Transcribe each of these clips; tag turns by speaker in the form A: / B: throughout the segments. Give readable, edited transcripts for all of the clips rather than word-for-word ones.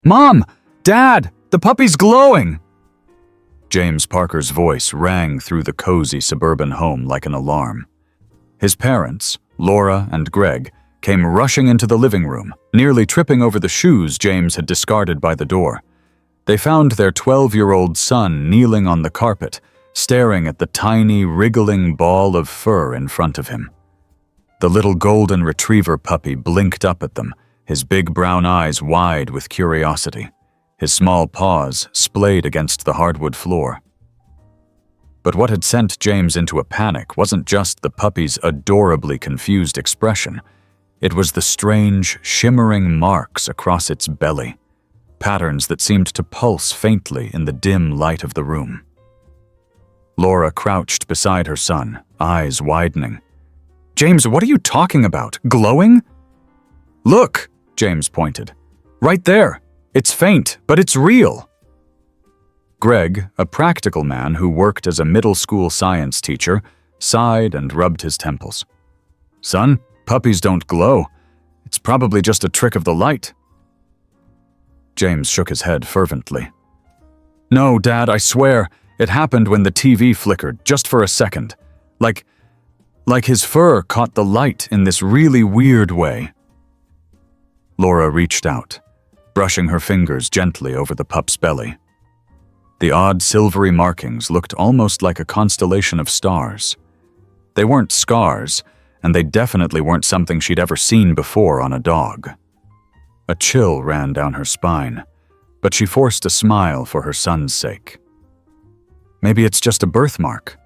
A: "Mom! Dad! The puppy's glowing!" James Parker's voice rang through the cozy suburban home like an alarm. His parents, Laura and Greg, came rushing into the living room, nearly tripping over the shoes James had discarded by the door. They found their 12-year-old son kneeling on the carpet, staring at the tiny, wriggling ball of fur in front of him. The little golden retriever puppy blinked up at them, his big brown eyes wide with curiosity, his small paws splayed against the hardwood floor. But what had sent James into a panic wasn't just the puppy's adorably confused expression. It was the strange, shimmering marks across its belly, patterns that seemed to pulse faintly in the dim light of the room. Laura crouched beside her son, eyes widening. "James, what are you talking about? Glowing?" "Look," James pointed. "Right there. It's faint, but it's real." Greg, a practical man who worked as a middle school science teacher, sighed and rubbed his temples. "Son, puppies don't glow. It's probably just a trick of the light." James shook his head fervently. "No, Dad, I swear, it happened when the TV flickered, just for a second. Like his fur caught the light in this really weird way." Laura reached out, brushing her fingers gently over the pup's belly. The odd silvery markings looked almost like a constellation of stars. They weren't scars, and they definitely weren't something she'd ever seen before on a dog. A chill ran down her spine, but she forced a smile for her son's sake. Maybe it's just a birthmark,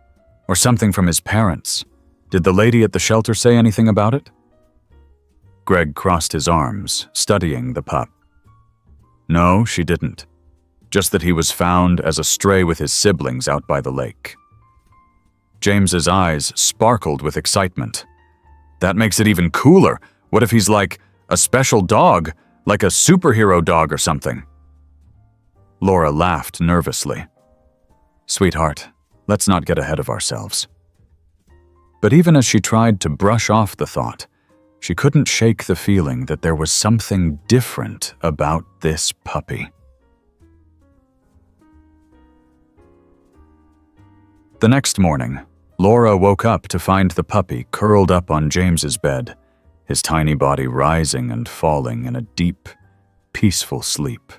A: or something from his parents. Did the lady at the shelter say anything about it? Greg crossed his arms, studying the pup. No, she didn't. Just that he was found as a stray with his siblings out by the lake. James's eyes sparkled with excitement. That makes it even cooler. What if he's like a special dog, like a superhero dog or something? Laura laughed nervously. Sweetheart, let's not get ahead of ourselves. But even as she tried to brush off the thought, she couldn't shake the feeling that there was something different about this puppy. The next morning, Laura woke up to find the puppy curled up on James's bed, his tiny body rising and falling in a deep, peaceful sleep.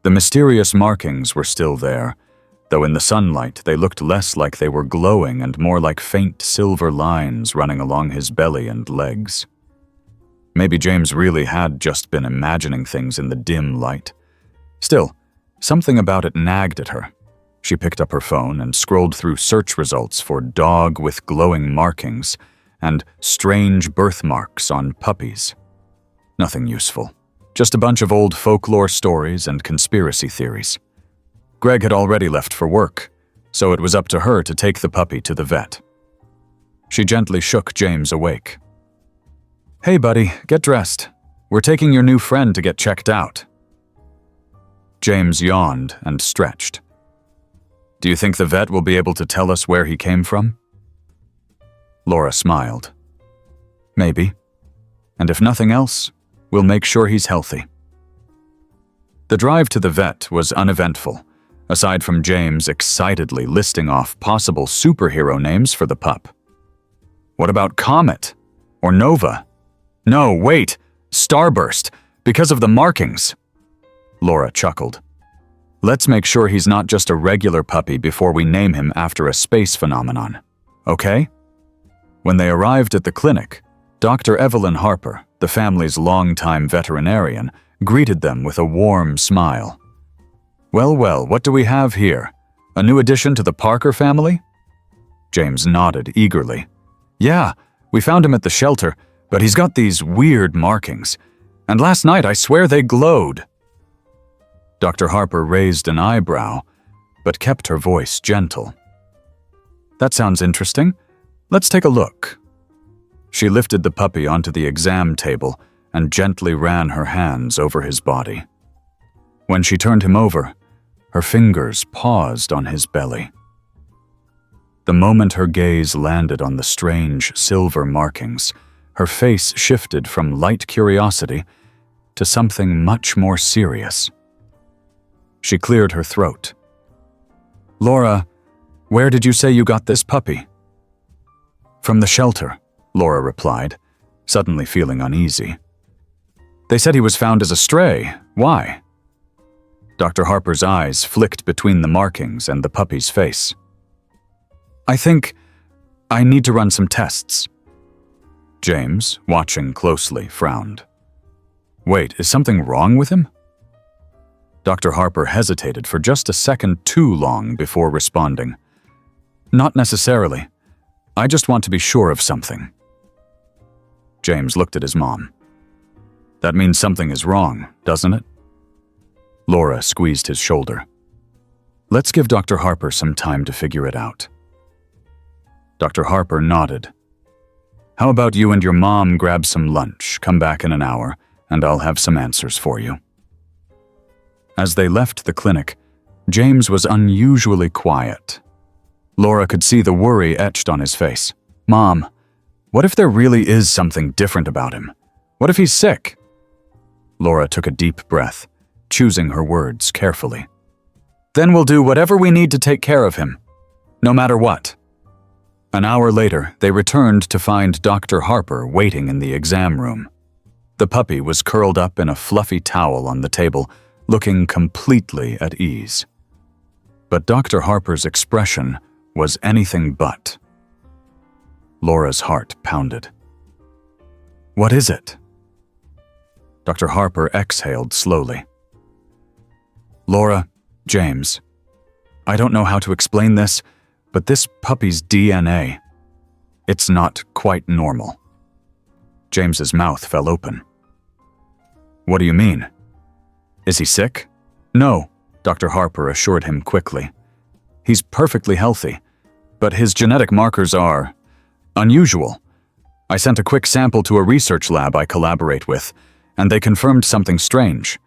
A: The mysterious markings were still there, though in the sunlight they looked less like they were glowing and more like faint silver lines running along his belly and legs. Maybe James really had just been imagining things in the dim light. Still, something about it nagged at her. She picked up her phone and scrolled through search results for dog with glowing markings and strange birthmarks on puppies. Nothing useful. Just a bunch of old folklore stories and conspiracy theories. Greg had already left for work, so it was up to her to take the puppy to the vet. She gently shook James awake. "Hey, buddy, get dressed. We're taking your new friend to get checked out." James yawned and stretched. "Do you think the vet will be able to tell us where he came from?" Laura smiled. "Maybe. And if nothing else, we'll make sure he's healthy." The drive to the vet was uneventful, aside from James excitedly listing off possible superhero names for the pup. What about Comet? Or Nova? No, wait, Starburst, because of the markings. Laura chuckled. Let's make sure he's not just a regular puppy before we name him after a space phenomenon, okay? When they arrived at the clinic, Dr. Evelyn Harper, the family's longtime veterinarian, greeted them with a warm smile. Well, what do we have here? A new addition to the Parker family? James nodded eagerly. Yeah, we found him at the shelter, but he's got these weird markings. And last night I swear they glowed. Dr. Harper raised an eyebrow, but kept her voice gentle. That sounds interesting. Let's take a look. She lifted the puppy onto the exam table and gently ran her hands over his body. When she turned him over, her fingers paused on his belly. The moment her gaze landed on the strange silver markings, her face shifted from light curiosity to something much more serious. She cleared her throat. "Laura, where did you say you got this puppy?" "From the shelter," Laura replied, suddenly feeling uneasy. "They said he was found as a stray. Why?" Dr. Harper's eyes flicked between the markings and the puppy's face. "I think I need to run some tests." James, watching closely, frowned. "Wait, is something wrong with him?" Dr. Harper hesitated for just a second too long before responding. "Not necessarily. I just want to be sure of something." James looked at his mom. "That means something is wrong, doesn't it?" Laura squeezed his shoulder. "Let's give Dr. Harper some time to figure it out." Dr. Harper nodded. "How about you and your mom grab some lunch, come back in an hour, and I'll have some answers for you." As they left the clinic, James was unusually quiet. Laura could see the worry etched on his face. "Mom, what if there really is something different about him? What if he's sick?" Laura took a deep breath, choosing her words carefully. "Then we'll do whatever we need to take care of him, no matter what." An hour later, they returned to find Dr. Harper waiting in the exam room. The puppy was curled up in a fluffy towel on the table, looking completely at ease. But Dr. Harper's expression was anything but. Laura's heart pounded. "What is it?" Dr. Harper exhaled slowly. "Laura, James, I don't know how to explain this, but this puppy's DNA, it's not quite normal." James's mouth fell open. "What do you mean? Is he sick?" "No," Dr. Harper assured him quickly. "He's perfectly healthy, but his genetic markers are unusual. I sent a quick sample to a research lab I collaborate with, and they confirmed something strange.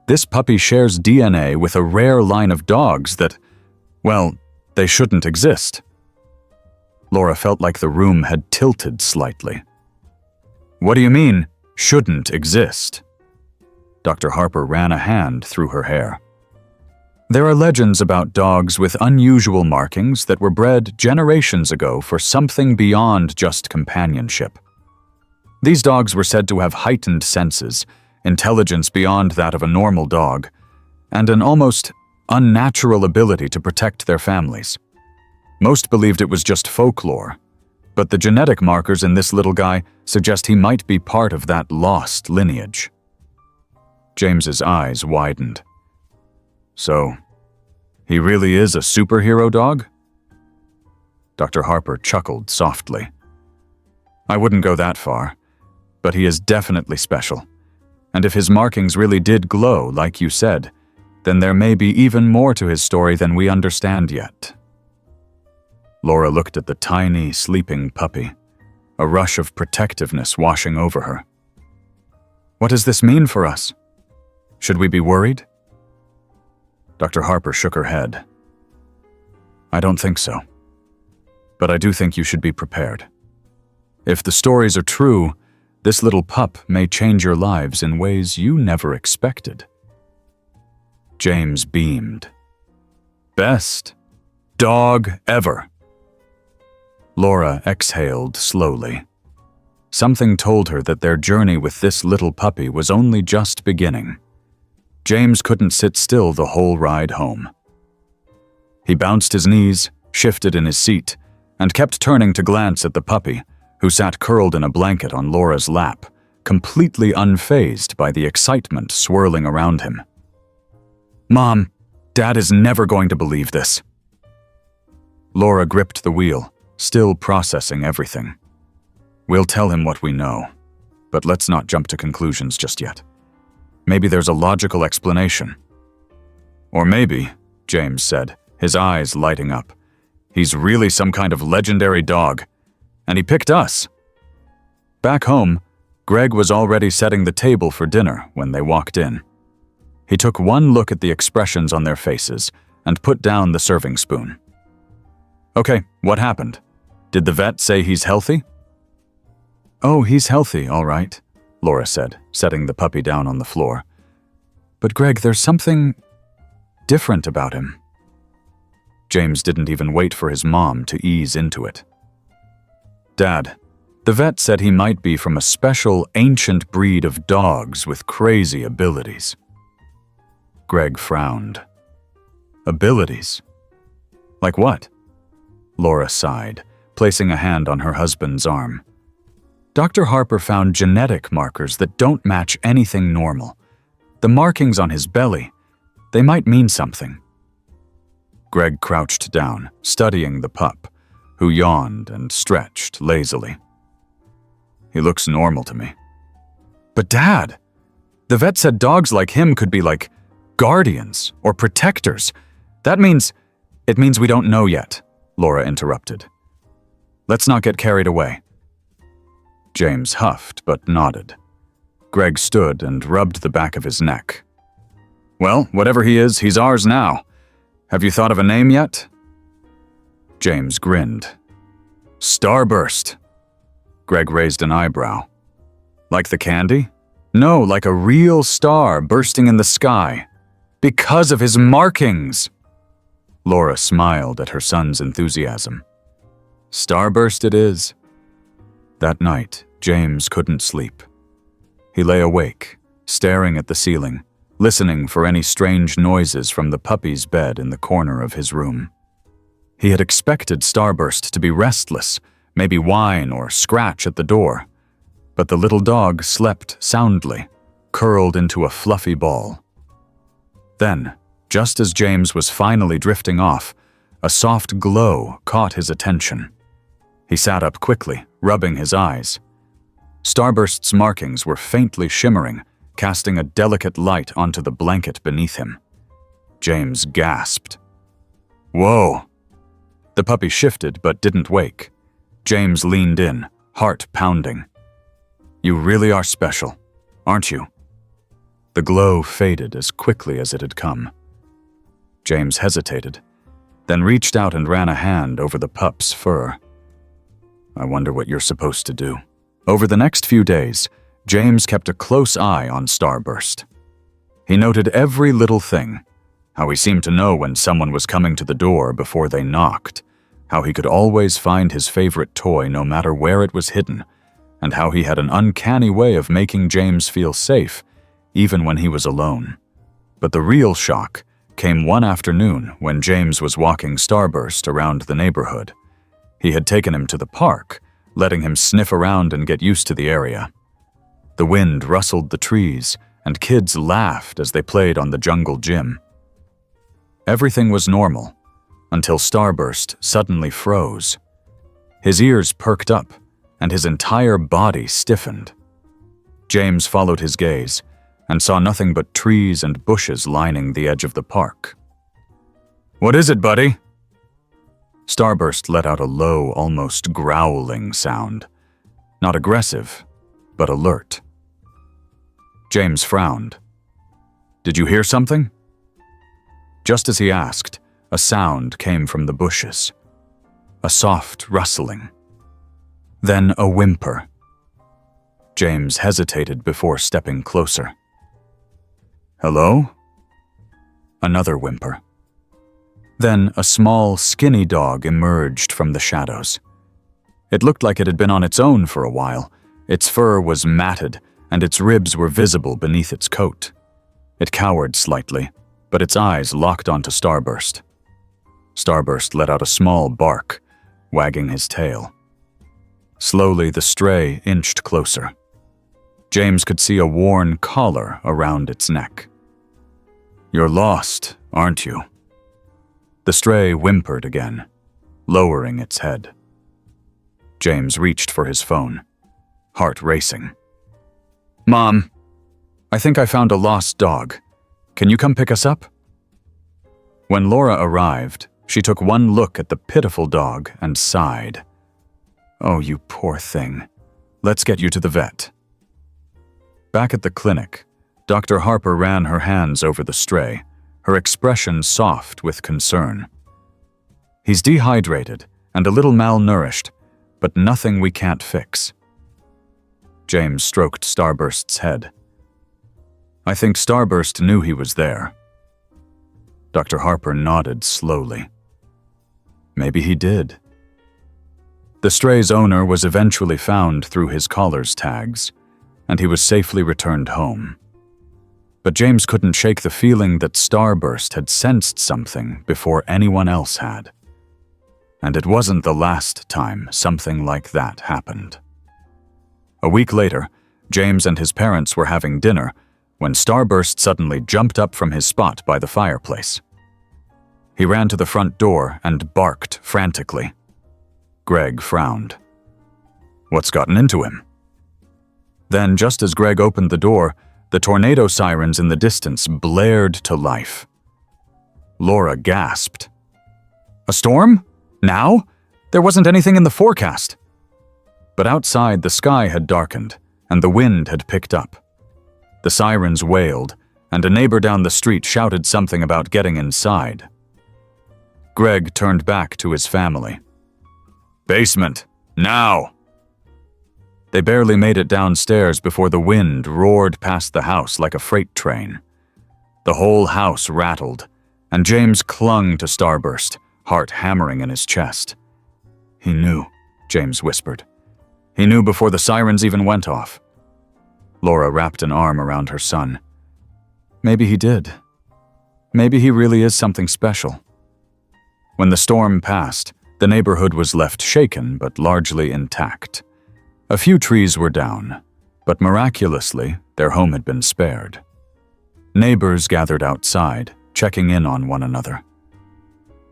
A: This puppy shares DNA with a rare line of dogs that, well, they shouldn't exist." Laura felt like the room had tilted slightly. "What do you mean, shouldn't exist?" Dr. Harper ran a hand through her hair. "There are legends about dogs with unusual markings that were bred generations ago for something beyond just companionship. These dogs were said to have heightened senses, intelligence beyond that of a normal dog, and an almost unnatural ability to protect their families. Most believed it was just folklore, but the genetic markers in this little guy suggest he might be part of that lost lineage." James's eyes widened. "So, he really is a superhero dog?" Dr. Harper chuckled softly. "I wouldn't go that far, but he is definitely special. And if his markings really did glow, like you said, then there may be even more to his story than we understand yet." Laura looked at the tiny, sleeping puppy, a rush of protectiveness washing over her. "What does this mean for us? Should we be worried?" Dr. Harper shook her head. "I don't think so. But I do think you should be prepared. If the stories are true, this little pup may change your lives in ways you never expected." James beamed. "Best dog ever." Laura exhaled slowly. Something told her that their journey with this little puppy was only just beginning. James couldn't sit still the whole ride home. He bounced his knees, shifted in his seat, and kept turning to glance at the puppy, who sat curled in a blanket on Laura's lap, completely unfazed by the excitement swirling around him. "Mom, Dad is never going to believe this." Laura gripped the wheel, still processing everything. "We'll tell him what we know, but let's not jump to conclusions just yet. Maybe there's a logical explanation." "Or maybe," James said, his eyes lighting up, "he's really some kind of legendary dog, and he picked us." Back home, Greg was already setting the table for dinner when they walked in. He took one look at the expressions on their faces and put down the serving spoon. "Okay, what happened? Did the vet say he's healthy?" "Oh, he's healthy, all right," Laura said, setting the puppy down on the floor. But Greg, there's something different about him. James didn't even wait for his mom to ease into it. Dad, the vet said he might be from a special, ancient breed of dogs with crazy abilities. Greg frowned. Abilities? Like what? Laura sighed, placing a hand on her husband's arm. Dr. Harper found genetic markers that don't match anything normal. The markings on his belly, they might mean something. Greg crouched down, studying the pup, who yawned and stretched lazily. He looks normal to me. But Dad, the vet said dogs like him could be like guardians or protectors. It means we don't know yet, Laura interrupted. Let's not get carried away. James huffed but nodded. Greg stood and rubbed the back of his neck. Well, whatever he is, he's ours now. Have you thought of a name yet? James grinned. Starburst. Greg raised an eyebrow. Like the candy? No, like a real star bursting in the sky. Because of his markings. Laura smiled at her son's enthusiasm. Starburst it is. That night, James couldn't sleep. He lay awake, staring at the ceiling, listening for any strange noises from the puppy's bed in the corner of his room. He had expected Starburst to be restless, maybe whine or scratch at the door, but the little dog slept soundly, curled into a fluffy ball. Then, just as James was finally drifting off, a soft glow caught his attention. He sat up quickly, rubbing his eyes. Starburst's markings were faintly shimmering, casting a delicate light onto the blanket beneath him. James gasped. Whoa! The puppy shifted but didn't wake. James leaned in, heart pounding. You really are special, aren't you? The glow faded as quickly as it had come. James hesitated, then reached out and ran a hand over the pup's fur. I wonder what you're supposed to do. Over the next few days, James kept a close eye on Starburst. He noted every little thing, how he seemed to know when someone was coming to the door before they knocked, how he could always find his favorite toy no matter where it was hidden, and how he had an uncanny way of making James feel safe, even when he was alone. But the real shock came one afternoon when James was walking Starburst around the neighborhood. He had taken him to the park, letting him sniff around and get used to the area. The wind rustled the trees, and kids laughed as they played on the jungle gym. Everything was normal, until Starburst suddenly froze. His ears perked up, and his entire body stiffened. James followed his gaze, and saw nothing but trees and bushes lining the edge of the park. What is it, buddy? Starburst let out a low, almost growling sound. Not aggressive, but alert. James frowned. Did you hear something? Just as he asked, a sound came from the bushes. A soft rustling. Then a whimper. James hesitated before stepping closer. Hello? Another whimper. Then a small, skinny dog emerged from the shadows. It looked like it had been on its own for a while. Its fur was matted, and its ribs were visible beneath its coat. It cowered slightly, but its eyes locked onto Starburst. Starburst let out a small bark, wagging his tail. Slowly, the stray inched closer. James could see a worn collar around its neck. You're lost, aren't you? The stray whimpered again, lowering its head. James reached for his phone, heart racing. Mom, I think I found a lost dog. Can you come pick us up? When Laura arrived, she took one look at the pitiful dog and sighed. Oh, you poor thing. Let's get you to the vet. Back at the clinic, Dr. Harper ran her hands over the stray, her expression soft with concern. He's dehydrated and a little malnourished, but nothing we can't fix. James stroked Starburst's head. I think Starburst knew he was there. Dr. Harper nodded slowly. Maybe he did. The stray's owner was eventually found through his collar's tags, and he was safely returned home. But James couldn't shake the feeling that Starburst had sensed something before anyone else had. And it wasn't the last time something like that happened. A week later, James and his parents were having dinner when Starburst suddenly jumped up from his spot by the fireplace. He ran to the front door and barked frantically. Greg frowned. What's gotten into him? Then, just as Greg opened the door, the tornado sirens in the distance blared to life. Laura gasped. A storm? Now? There wasn't anything in the forecast. But outside, the sky had darkened, and the wind had picked up. The sirens wailed, and a neighbor down the street shouted something about getting inside. Greg turned back to his family. Basement, now! They barely made it downstairs before the wind roared past the house like a freight train. The whole house rattled, and James clung to Starburst, heart hammering in his chest. He knew, James whispered. He knew before the sirens even went off. Laura wrapped an arm around her son. Maybe he did. Maybe he really is something special. When the storm passed, the neighborhood was left shaken but largely intact. A few trees were down, but miraculously, their home had been spared. Neighbors gathered outside, checking in on one another.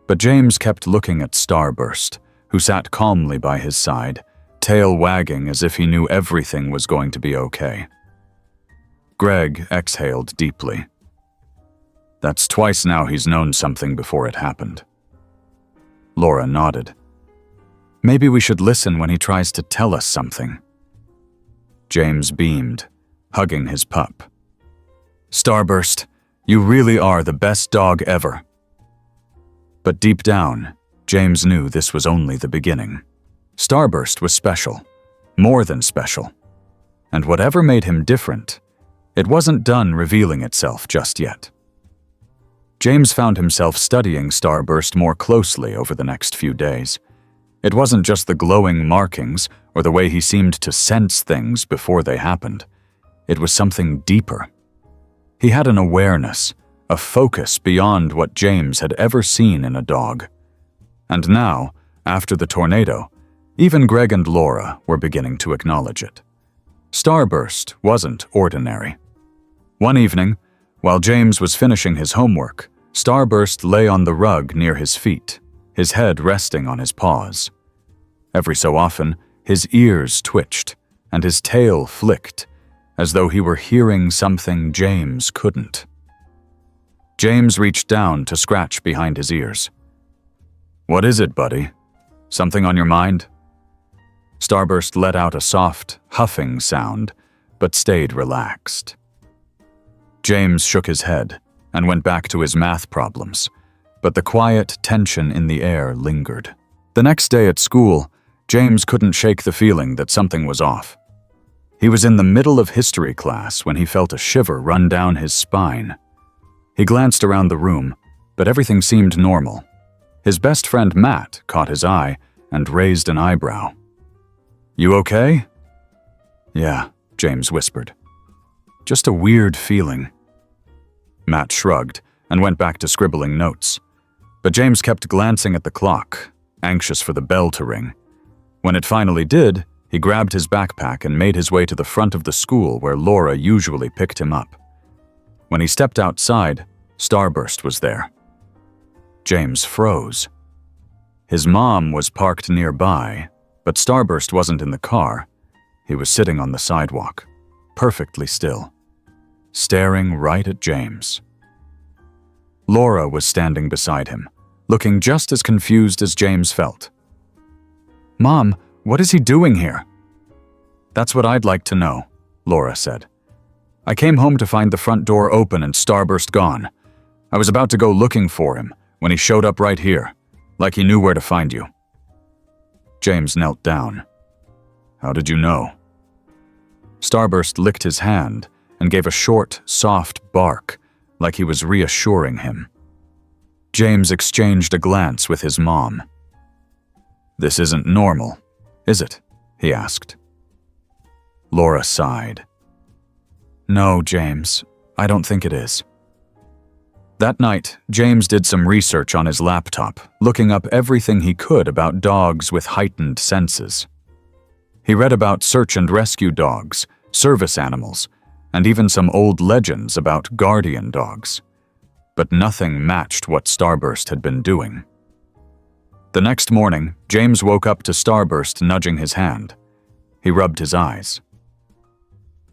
A: But James kept looking at Starburst, who sat calmly by his side, tail wagging as if he knew everything was going to be okay. Greg exhaled deeply. That's twice now he's known something before it happened. Laura nodded. Maybe we should listen when he tries to tell us something. James beamed, hugging his pup. Starburst, you really are the best dog ever. But deep down, James knew this was only the beginning. Starburst was special, more than special. And whatever made him different, it wasn't done revealing itself just yet. James found himself studying Starburst more closely over the next few days. It wasn't just the glowing markings or the way he seemed to sense things before they happened. It was something deeper. He had an awareness, a focus beyond what James had ever seen in a dog. And now, after the tornado, even Greg and Laura were beginning to acknowledge it. Starburst wasn't ordinary. One evening, while James was finishing his homework, Starburst lay on the rug near his feet, his head resting on his paws. Every so often, his ears twitched, and his tail flicked, as though he were hearing something James couldn't. James reached down to scratch behind his ears. What is it, buddy? Something on your mind? Starburst let out a soft, huffing sound, but stayed relaxed. James shook his head and went back to his math problems, but the quiet tension in the air lingered. The next day at school, James couldn't shake the feeling that something was off. He was in the middle of history class when he felt a shiver run down his spine. He glanced around the room, but everything seemed normal. His best friend Matt caught his eye and raised an eyebrow. You okay? Yeah, James whispered. Just a weird feeling. Matt shrugged and went back to scribbling notes. But James kept glancing at the clock, anxious for the bell to ring. When it finally did, he grabbed his backpack and made his way to the front of the school where Laura usually picked him up. When he stepped outside, Starburst was there. James froze. His mom was parked nearby, but Starburst wasn't in the car. He was sitting on the sidewalk, perfectly still, staring right at James. Laura was standing beside him, looking just as confused as James felt. Mom, what is he doing here? That's what I'd like to know, Laura said. I came home to find the front door open and Starburst gone. I was about to go looking for him when he showed up right here, like he knew where to find you. James knelt down. How did you know? Starburst licked his hand and gave a short, soft bark, like he was reassuring him. James exchanged a glance with his mom. "This isn't normal, is it?" he asked. Laura sighed. "No, James, I don't think it is." That night, James did some research on his laptop, looking up everything he could about dogs with heightened senses. He read about search and rescue dogs, service animals, and even some old legends about guardian dogs. But nothing matched what Starburst had been doing. The next morning, James woke up to Starburst nudging his hand. He rubbed his eyes.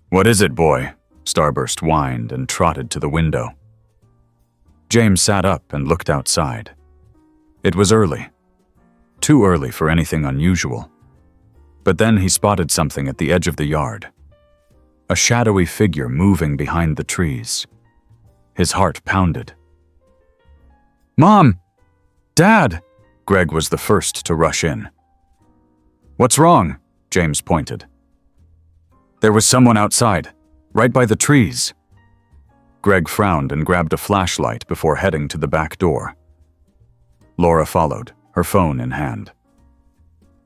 A: "What is it, boy?" Starburst whined and trotted to the window. James sat up and looked outside. It was early. Too early for anything unusual. But then he spotted something at the edge of the yard. A shadowy figure moving behind the trees. His heart pounded. "Mom! Dad!" Greg was the first to rush in. "What's wrong?" James pointed. "There was someone outside, right by the trees." Greg frowned and grabbed a flashlight before heading to the back door. Laura followed, her phone in hand.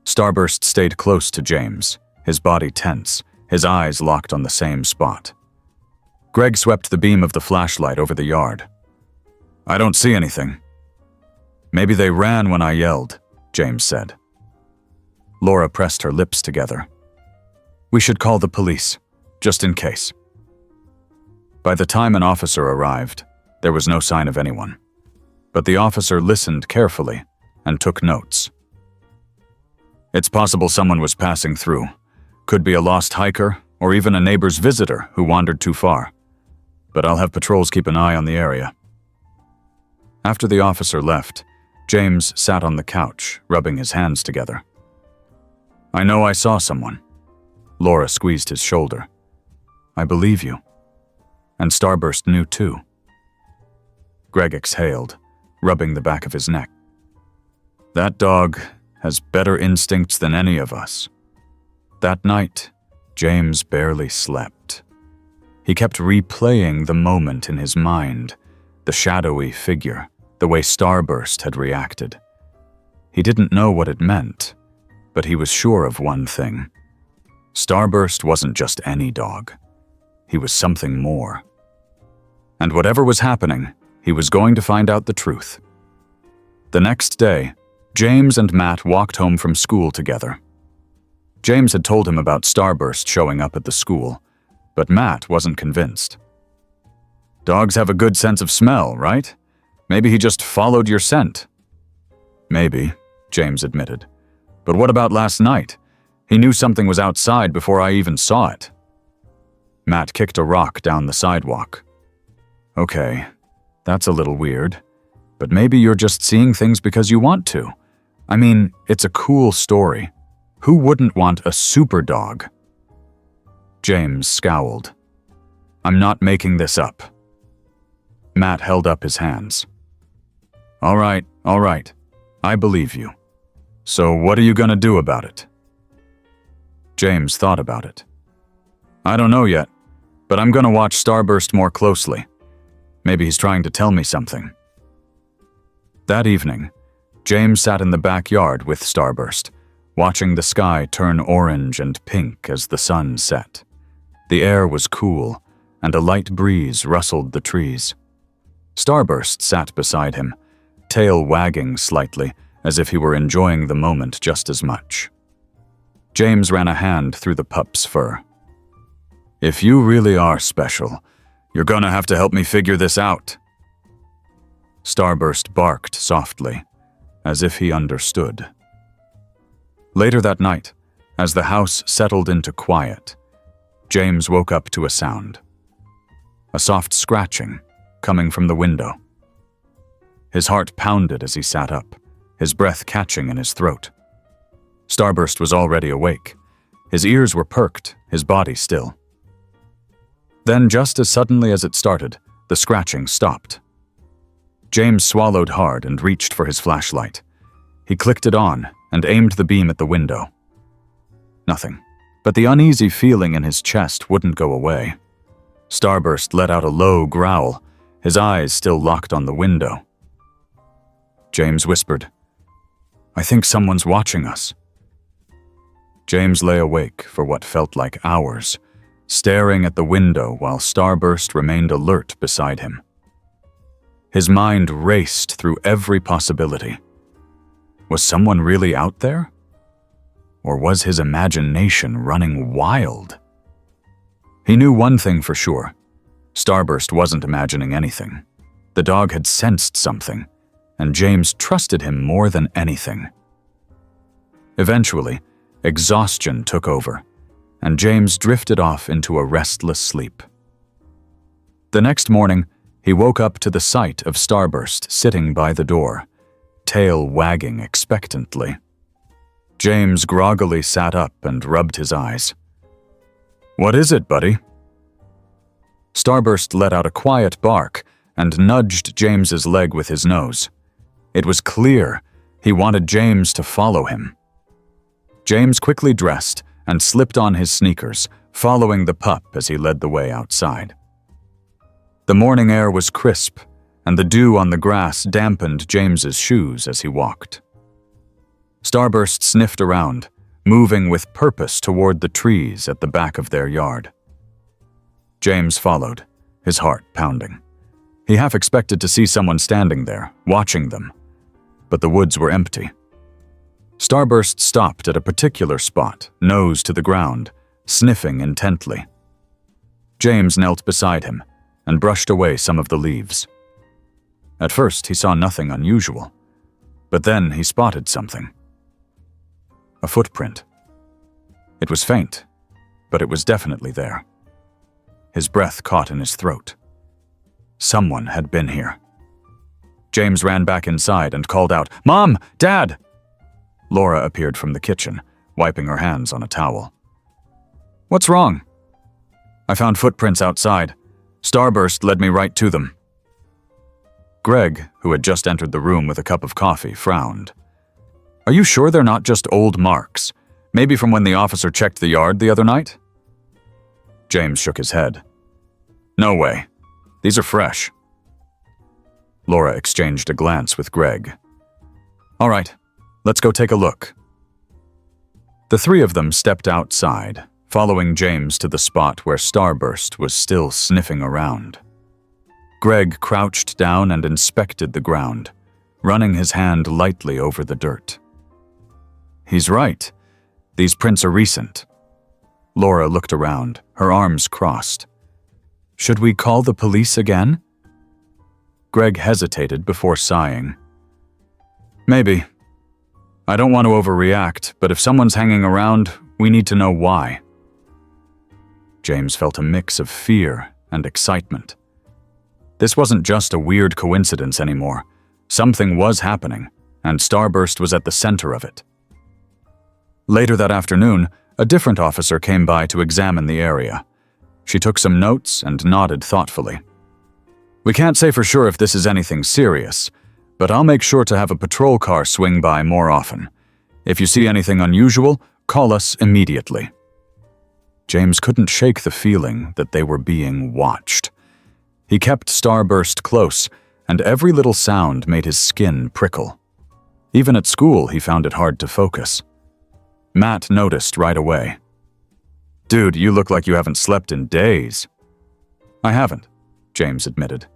A: Starburst stayed close to James, his body tense, his eyes locked on the same spot. Greg swept the beam of the flashlight over the yard. "I don't see anything." "Maybe they ran when I yelled," James said. Laura pressed her lips together. "We should call the police, just in case." By the time an officer arrived, there was no sign of anyone. But the officer listened carefully and took notes. "It's possible someone was passing through. Could be a lost hiker or even a neighbor's visitor who wandered too far. But I'll have patrols keep an eye on the area." After the officer left, James sat on the couch, rubbing his hands together. "I know I saw someone." Laura squeezed his shoulder. "I believe you." And Starburst knew too. Greg exhaled, rubbing the back of his neck. "That dog has better instincts than any of us." That night, James barely slept. He kept replaying the moment in his mind, the shadowy figure, the way Starburst had reacted. He didn't know what it meant, but he was sure of one thing. Starburst wasn't just any dog. He was something more. And whatever was happening, he was going to find out the truth. The next day, James and Matt walked home from school together. James had told him about Starburst showing up at the school, but Matt wasn't convinced. "Dogs have a good sense of smell, right? Maybe he just followed your scent." "Maybe," James admitted. "But what about last night? He knew something was outside before I even saw it." Matt kicked a rock down the sidewalk. "Okay, that's a little weird. But maybe you're just seeing things because you want to. I mean, it's a cool story. Who wouldn't want a super dog?" James scowled. "I'm not making this up." Matt held up his hands. All right. I believe you. So what are you gonna do about it?" James thought about it. "I don't know yet, but I'm gonna watch Starburst more closely. Maybe he's trying to tell me something." That evening, James sat in the backyard with Starburst, watching the sky turn orange and pink as the sun set. The air was cool, and a light breeze rustled the trees. Starburst sat beside him, tail wagging slightly, as if he were enjoying the moment just as much. James ran a hand through the pup's fur. "If you really are special, you're gonna have to help me figure this out." Starburst barked softly, as if he understood. Later that night, as the house settled into quiet, James woke up to a sound. A soft scratching coming from the window. His heart pounded as he sat up, his breath catching in his throat. Starburst was already awake. His ears were perked, his body still. Then, just as suddenly as it started, the scratching stopped. James swallowed hard and reached for his flashlight. He clicked it on and aimed the beam at the window. Nothing. But the uneasy feeling in his chest wouldn't go away. Starburst let out a low growl, his eyes still locked on the window. James whispered, "I think someone's watching us." James lay awake for what felt like hours, staring at the window while Starburst remained alert beside him. His mind raced through every possibility. Was someone really out there? Or was his imagination running wild? He knew one thing for sure. Starburst wasn't imagining anything. The dog had sensed something, and James trusted him more than anything. Eventually, exhaustion took over, and James drifted off into a restless sleep. The next morning, he woke up to the sight of Starburst sitting by the door, tail wagging expectantly. James groggily sat up and rubbed his eyes. "What is it, buddy?" Starburst let out a quiet bark and nudged James's leg with his nose. It was clear he wanted James to follow him. James quickly dressed and slipped on his sneakers, following the pup as he led the way outside. The morning air was crisp, and the dew on the grass dampened James's shoes as he walked. Starburst sniffed around, moving with purpose toward the trees at the back of their yard. James followed, his heart pounding. He half expected to see someone standing there, watching them, but the woods were empty. Starburst stopped at a particular spot, nose to the ground, sniffing intently. James knelt beside him and brushed away some of the leaves. At first, he saw nothing unusual, but then he spotted something. A footprint. It was faint, but it was definitely there. His breath caught in his throat. Someone had been here. James ran back inside and called out, "Mom! Dad!" Laura appeared from the kitchen, wiping her hands on a towel. "What's wrong?" "I found footprints outside. Starburst led me right to them." Greg, who had just entered the room with a cup of coffee, frowned. "Are you sure they're not just old marks? Maybe from when the officer checked the yard the other night?" James shook his head. "No way. These are fresh." Laura exchanged a glance with Greg. "All right, let's go take a look." The three of them stepped outside, following James to the spot where Starburst was still sniffing around. Greg crouched down and inspected the ground, running his hand lightly over the dirt. "He's right. These prints are recent." Laura looked around, her arms crossed. "Should we call the police again?" Greg hesitated before sighing. "Maybe. I don't want to overreact, but if someone's hanging around, we need to know why." James felt a mix of fear and excitement. This wasn't just a weird coincidence anymore. Something was happening, and Starburst was at the center of it. Later that afternoon, a different officer came by to examine the area. She took some notes and nodded thoughtfully. "We can't say for sure if this is anything serious, but I'll make sure to have a patrol car swing by more often. If you see anything unusual, call us immediately." James couldn't shake the feeling that they were being watched. He kept Starburst close, and every little sound made his skin prickle. Even at school, he found it hard to focus. Matt noticed right away. "Dude, you look like you haven't slept in days." "I haven't," James admitted.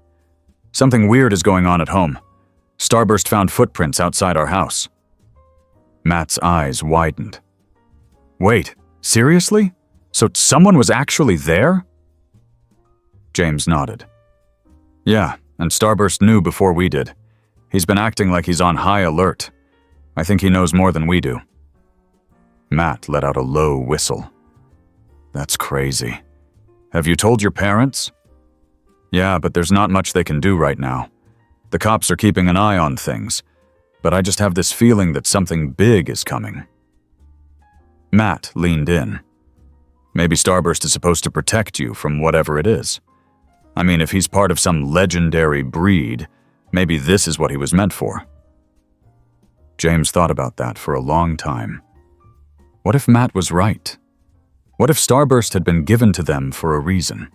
A: "Something weird is going on at home. Starburst found footprints outside our house." Matt's eyes widened. "Wait, seriously? So someone was actually there?" James nodded. "Yeah, and Starburst knew before we did. He's been acting like he's on high alert. I think he knows more than we do." Matt let out a low whistle. "That's crazy. Have you told your parents?" "Yeah, but there's not much they can do right now. The cops are keeping an eye on things, but I just have this feeling that something big is coming." Matt leaned in. "Maybe Starburst is supposed to protect you from whatever it is. I mean, if he's part of some legendary breed, maybe this is what he was meant for." James thought about that for a long time. What if Matt was right? What if Starburst had been given to them for a reason?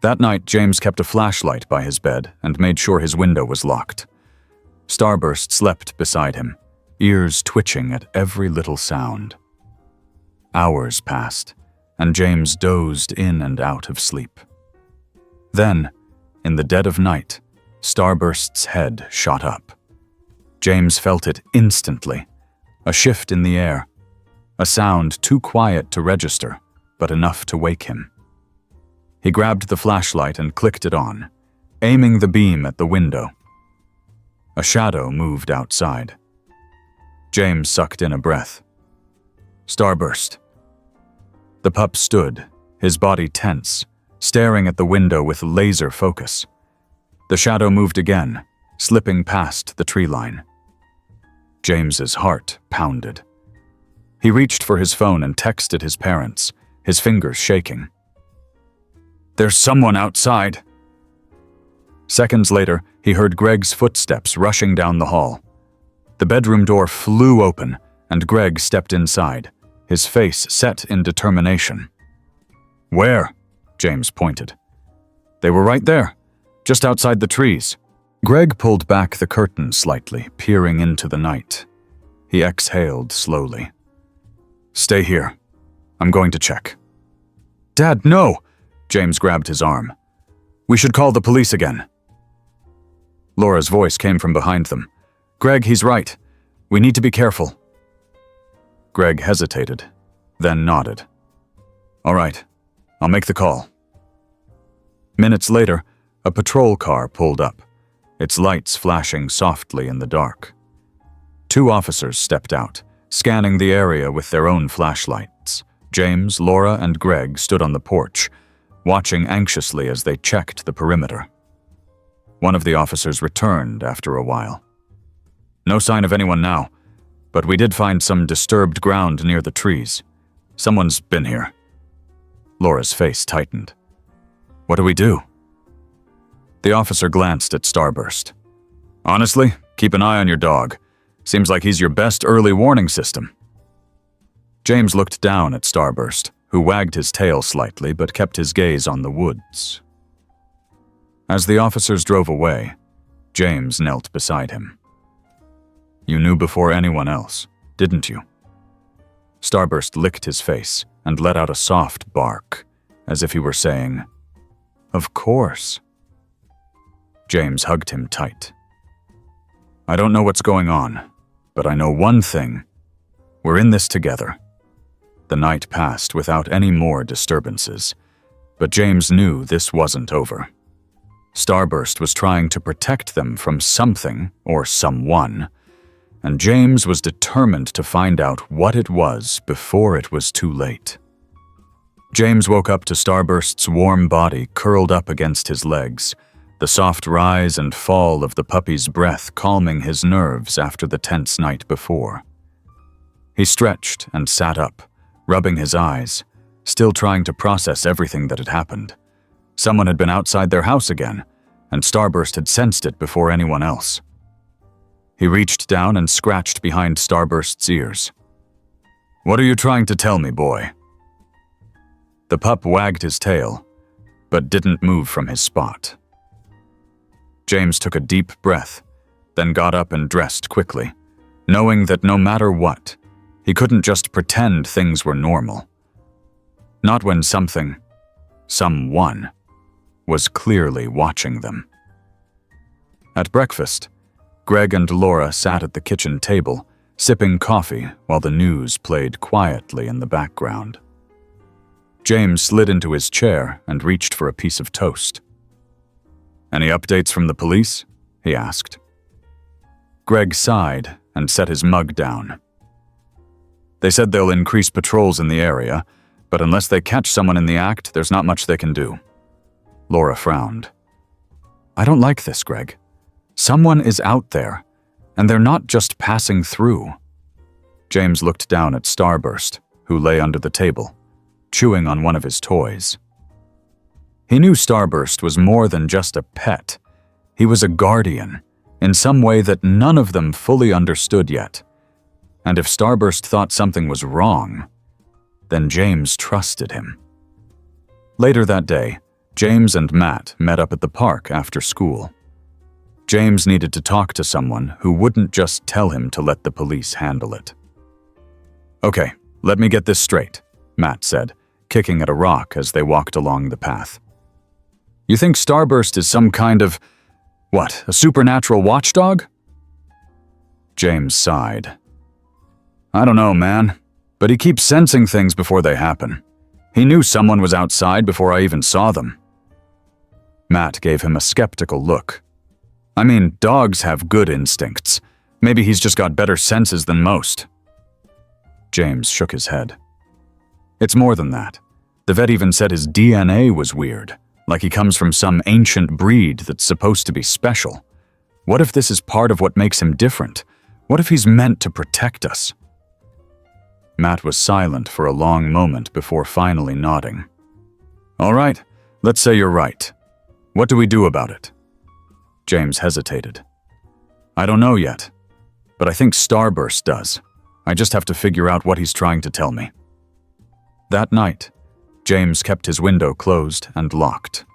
A: That night, James kept a flashlight by his bed and made sure his window was locked. Starburst slept beside him, ears twitching at every little sound. Hours passed, and James dozed in and out of sleep. Then, in the dead of night, Starburst's head shot up. James felt it instantly, a shift in the air, a sound too quiet to register, but enough to wake him. He grabbed the flashlight and clicked it on, aiming the beam at the window. A shadow moved outside. James sucked in a breath. Starburst. The pup stood, his body tense, staring at the window with laser focus. The shadow moved again, slipping past the tree line. James's heart pounded. He reached for his phone and texted his parents, his fingers shaking. "There's someone outside." Seconds later, he heard Greg's footsteps rushing down the hall. The bedroom door flew open, and Greg stepped inside, his face set in determination. "Where?" James pointed. "They were right there, just outside the trees." Greg pulled back the curtain slightly, peering into the night. He exhaled slowly. "Stay here. I'm going to check." "Dad, no!" James grabbed his arm. "We should call the police again." Laura's voice came from behind them. "Greg, he's right. We need to be careful." Greg hesitated, then nodded. "All right, I'll make the call." Minutes later, a patrol car pulled up, its lights flashing softly in the dark. 2 officers stepped out, scanning the area with their own flashlights. James, Laura, and Greg stood on the porch, watching anxiously as they checked the perimeter. One of the officers returned after a while. "No sign of anyone now, but we did find some disturbed ground near the trees. Someone's been here." Laura's face tightened. "What do we do?" The officer glanced at Starburst. "Honestly, keep an eye on your dog. Seems like he's your best early warning system." James looked down at Starburst, who wagged his tail slightly but kept his gaze on the woods. As the officers drove away, James knelt beside him. "You knew before anyone else, didn't you?" Starburst licked his face and let out a soft bark, as if he were saying, "Of course." James hugged him tight. "I don't know what's going on, but I know one thing. We're in this together." The night passed without any more disturbances, but James knew this wasn't over. Starburst was trying to protect them from something or someone, and James was determined to find out what it was before it was too late. James woke up to Starburst's warm body curled up against his legs, the soft rise and fall of the puppy's breath calming his nerves after the tense night before. He stretched and sat up, rubbing his eyes, still trying to process everything that had happened. Someone had been outside their house again, and Starburst had sensed it before anyone else. He reached down and scratched behind Starburst's ears. "What are you trying to tell me, boy?" The pup wagged his tail, but didn't move from his spot. James took a deep breath, then got up and dressed quickly, knowing that no matter what, he couldn't just pretend things were normal. Not when someone, was clearly watching them. At breakfast, Greg and Laura sat at the kitchen table, sipping coffee while the news played quietly in the background. James slid into his chair and reached for a piece of toast. "Any updates from the police?" he asked. Greg sighed and set his mug down. "They said they'll increase patrols in the area, but unless they catch someone in the act, there's not much they can do." Laura frowned. "I don't like this, Greg. Someone is out there, and they're not just passing through." James looked down at Starburst, who lay under the table, chewing on one of his toys. He knew Starburst was more than just a pet. He was a guardian, in some way that none of them fully understood yet. And if Starburst thought something was wrong, then James trusted him. Later that day, James and Matt met up at the park after school. James needed to talk to someone who wouldn't just tell him to let the police handle it. "Okay, let me get this straight," Matt said, kicking at a rock as they walked along the path. "You think Starburst is some kind of, a supernatural watchdog?" James sighed. "I don't know, man, but he keeps sensing things before they happen. He knew someone was outside before I even saw them." Matt gave him a skeptical look. "I mean, dogs have good instincts. Maybe he's just got better senses than most." James shook his head. "It's more than that. The vet even said his DNA was weird, like he comes from some ancient breed that's supposed to be special. What if this is part of what makes him different? What if he's meant to protect us?" Matt was silent for a long moment before finally nodding. "All right, let's say you're right. What do we do about it?" James hesitated. "I don't know yet, but I think Starburst does. I just have to figure out what he's trying to tell me." That night, James kept his window closed and locked,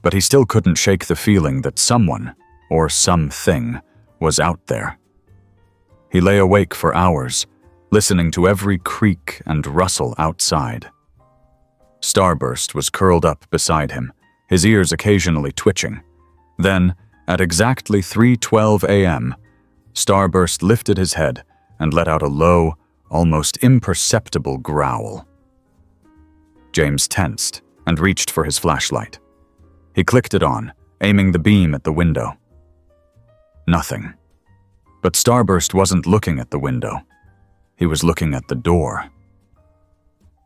A: but he still couldn't shake the feeling that someone, or something, was out there. He lay awake for hours, listening to every creak and rustle outside. Starburst was curled up beside him, his ears occasionally twitching. Then, at exactly 3:12 a.m., Starburst lifted his head and let out a low, almost imperceptible growl. James tensed and reached for his flashlight. He clicked it on, aiming the beam at the window. Nothing. But Starburst wasn't looking at the window. He was looking at the door.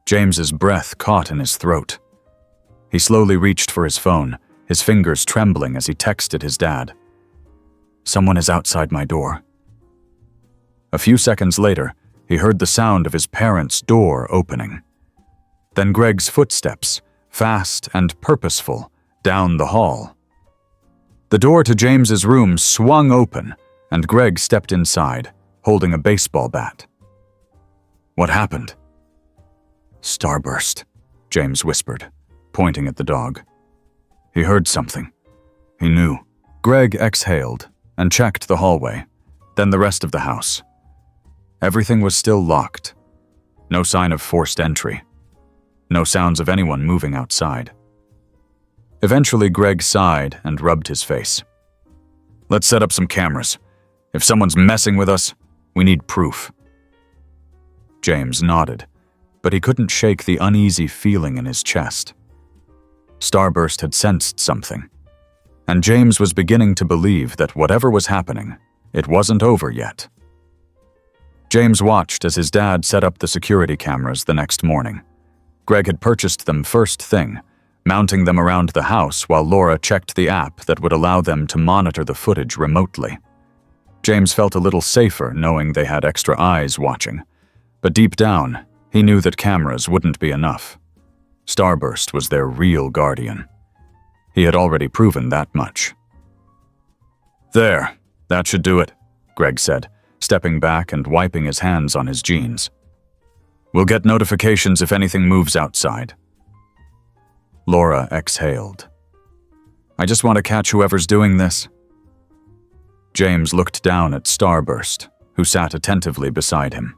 A: James's breath caught in his throat. He slowly reached for his phone, his fingers trembling as he texted his dad. "Someone is outside my door." A few seconds later, he heard the sound of his parents' door opening. Then Greg's footsteps, fast and purposeful, down the hall. The door to James's room swung open, and Greg stepped inside, holding a baseball bat. "What happened?" "Starburst," James whispered, pointing at the dog. He heard something. He knew. Greg exhaled and checked the hallway, then the rest of the house. Everything was still locked. No sign of forced entry. No sounds of anyone moving outside. Eventually, Greg sighed and rubbed his face. "Let's set up some cameras. If someone's messing with us, we need proof." James nodded, but he couldn't shake the uneasy feeling in his chest. Starburst had sensed something, and James was beginning to believe that whatever was happening, it wasn't over yet. James watched as his dad set up the security cameras the next morning. Greg had purchased them first thing, mounting them around the house while Laura checked the app that would allow them to monitor the footage remotely. James felt a little safer knowing they had extra eyes watching, but deep down, he knew that cameras wouldn't be enough. Starburst was their real guardian. He had already proven that much. "There, that should do it," Greg said, stepping back and wiping his hands on his jeans. "We'll get notifications if anything moves outside." Laura exhaled. "I just want to catch whoever's doing this." James looked down at Starburst, who sat attentively beside him.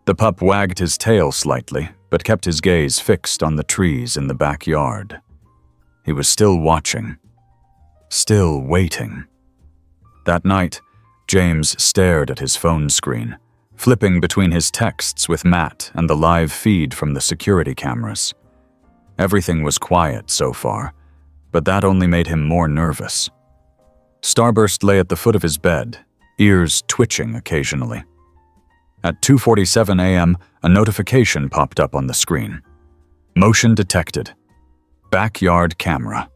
A: The pup wagged his tail slightly, but kept his gaze fixed on the trees in the backyard. He was still watching. Still waiting. That night, James stared at his phone screen, flipping between his texts with Matt and the live feed from the security cameras. Everything was quiet so far, but that only made him more nervous. Starburst lay at the foot of his bed, ears twitching occasionally. At 2:47 a.m., a notification popped up on the screen. Motion detected. Backyard camera.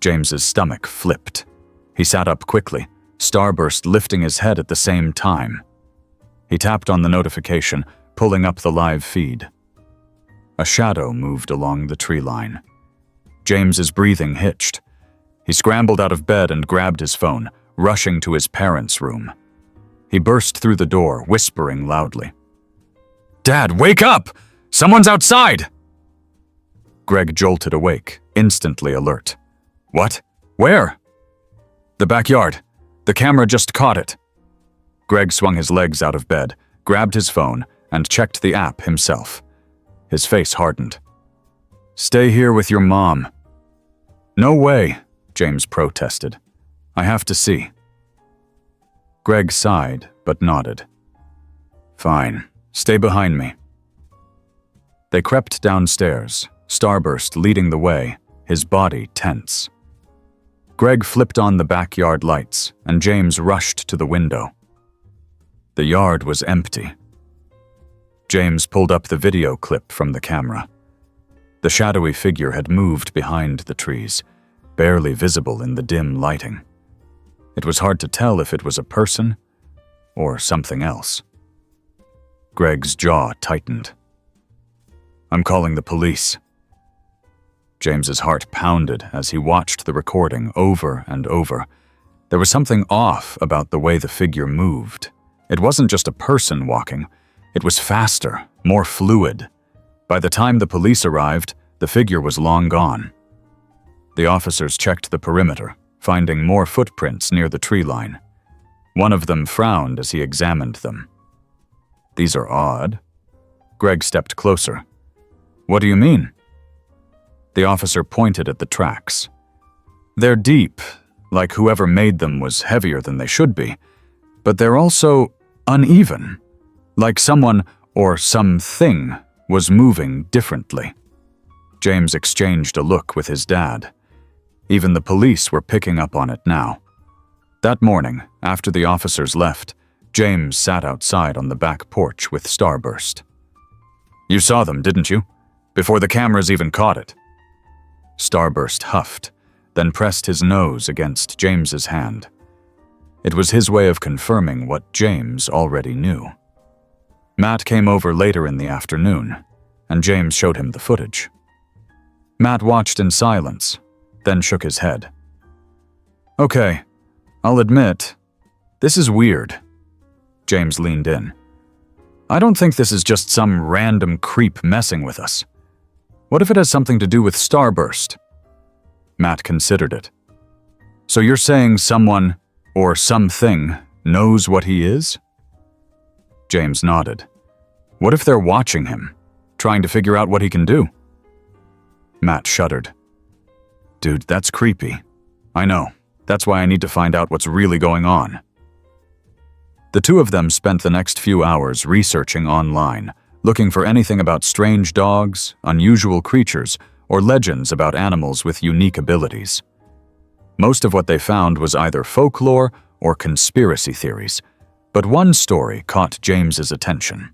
A: James's stomach flipped. He sat up quickly, Starburst lifting his head at the same time. He tapped on the notification, pulling up the live feed. A shadow moved along the tree line. James's breathing hitched. He scrambled out of bed and grabbed his phone, rushing to his parents' room. He burst through the door, whispering loudly. Dad, wake up! Someone's outside! Greg jolted awake, instantly alert. What? Where? The backyard. The camera just caught it. Greg swung his legs out of bed, grabbed his phone, and checked the app himself. His face hardened. Stay here with your mom. No way, James protested. I have to see. Greg sighed, but nodded. Fine, stay behind me. They crept downstairs, Starburst leading the way, his body tense. Greg flipped on the backyard lights, and James rushed to the window. The yard was empty. James pulled up the video clip from the camera. The shadowy figure had moved behind the trees, barely visible in the dim lighting. It was hard to tell if it was a person or something else. Greg's jaw tightened. I'm calling the police. James's heart pounded as he watched the recording over and over. There was something off about the way the figure moved. It wasn't just a person walking. It was faster, more fluid. By the time the police arrived, the figure was long gone. The officers checked the perimeter, finding more footprints near the tree line. One of them frowned as he examined them. These are odd. Greg stepped closer. What do you mean? The officer pointed at the tracks. They're deep, like whoever made them was heavier than they should be, but they're also uneven, like someone or something was moving differently. James exchanged a look with his dad. Even the police were picking up on it now. That morning, after the officers left, James sat outside on the back porch with Starburst. You saw them, didn't you? Before the cameras even caught it. Starburst huffed, then pressed his nose against James's hand. It was his way of confirming what James already knew. Matt came over later in the afternoon, and James showed him the footage. Matt watched in silence, then shook his head. Okay, I'll admit, this is weird. James leaned in. I don't think this is just some random creep messing with us. What if it has something to do with Starburst? Matt considered it. So you're saying someone, or something, knows what he is? James nodded. What if they're watching him, trying to figure out what he can do? Matt shuddered. Dude, that's creepy. I know. That's why I need to find out what's really going on. The two of them spent the next few hours researching online, looking for anything about strange dogs, unusual creatures, or legends about animals with unique abilities. Most of what they found was either folklore or conspiracy theories, but one story caught James's attention.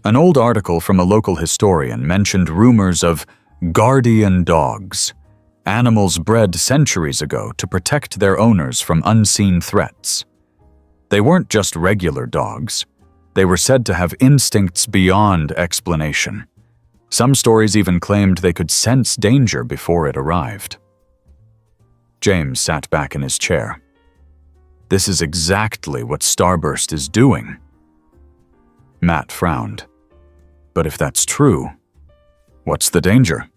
A: An old article from a local historian mentioned rumors of guardian dogs, animals bred centuries ago to protect their owners from unseen threats. They weren't just regular dogs. They were said to have instincts beyond explanation. Some stories even claimed they could sense danger before it arrived. James sat back in his chair. This is exactly what Starburst is doing. Matt frowned. But if that's true, what's the danger?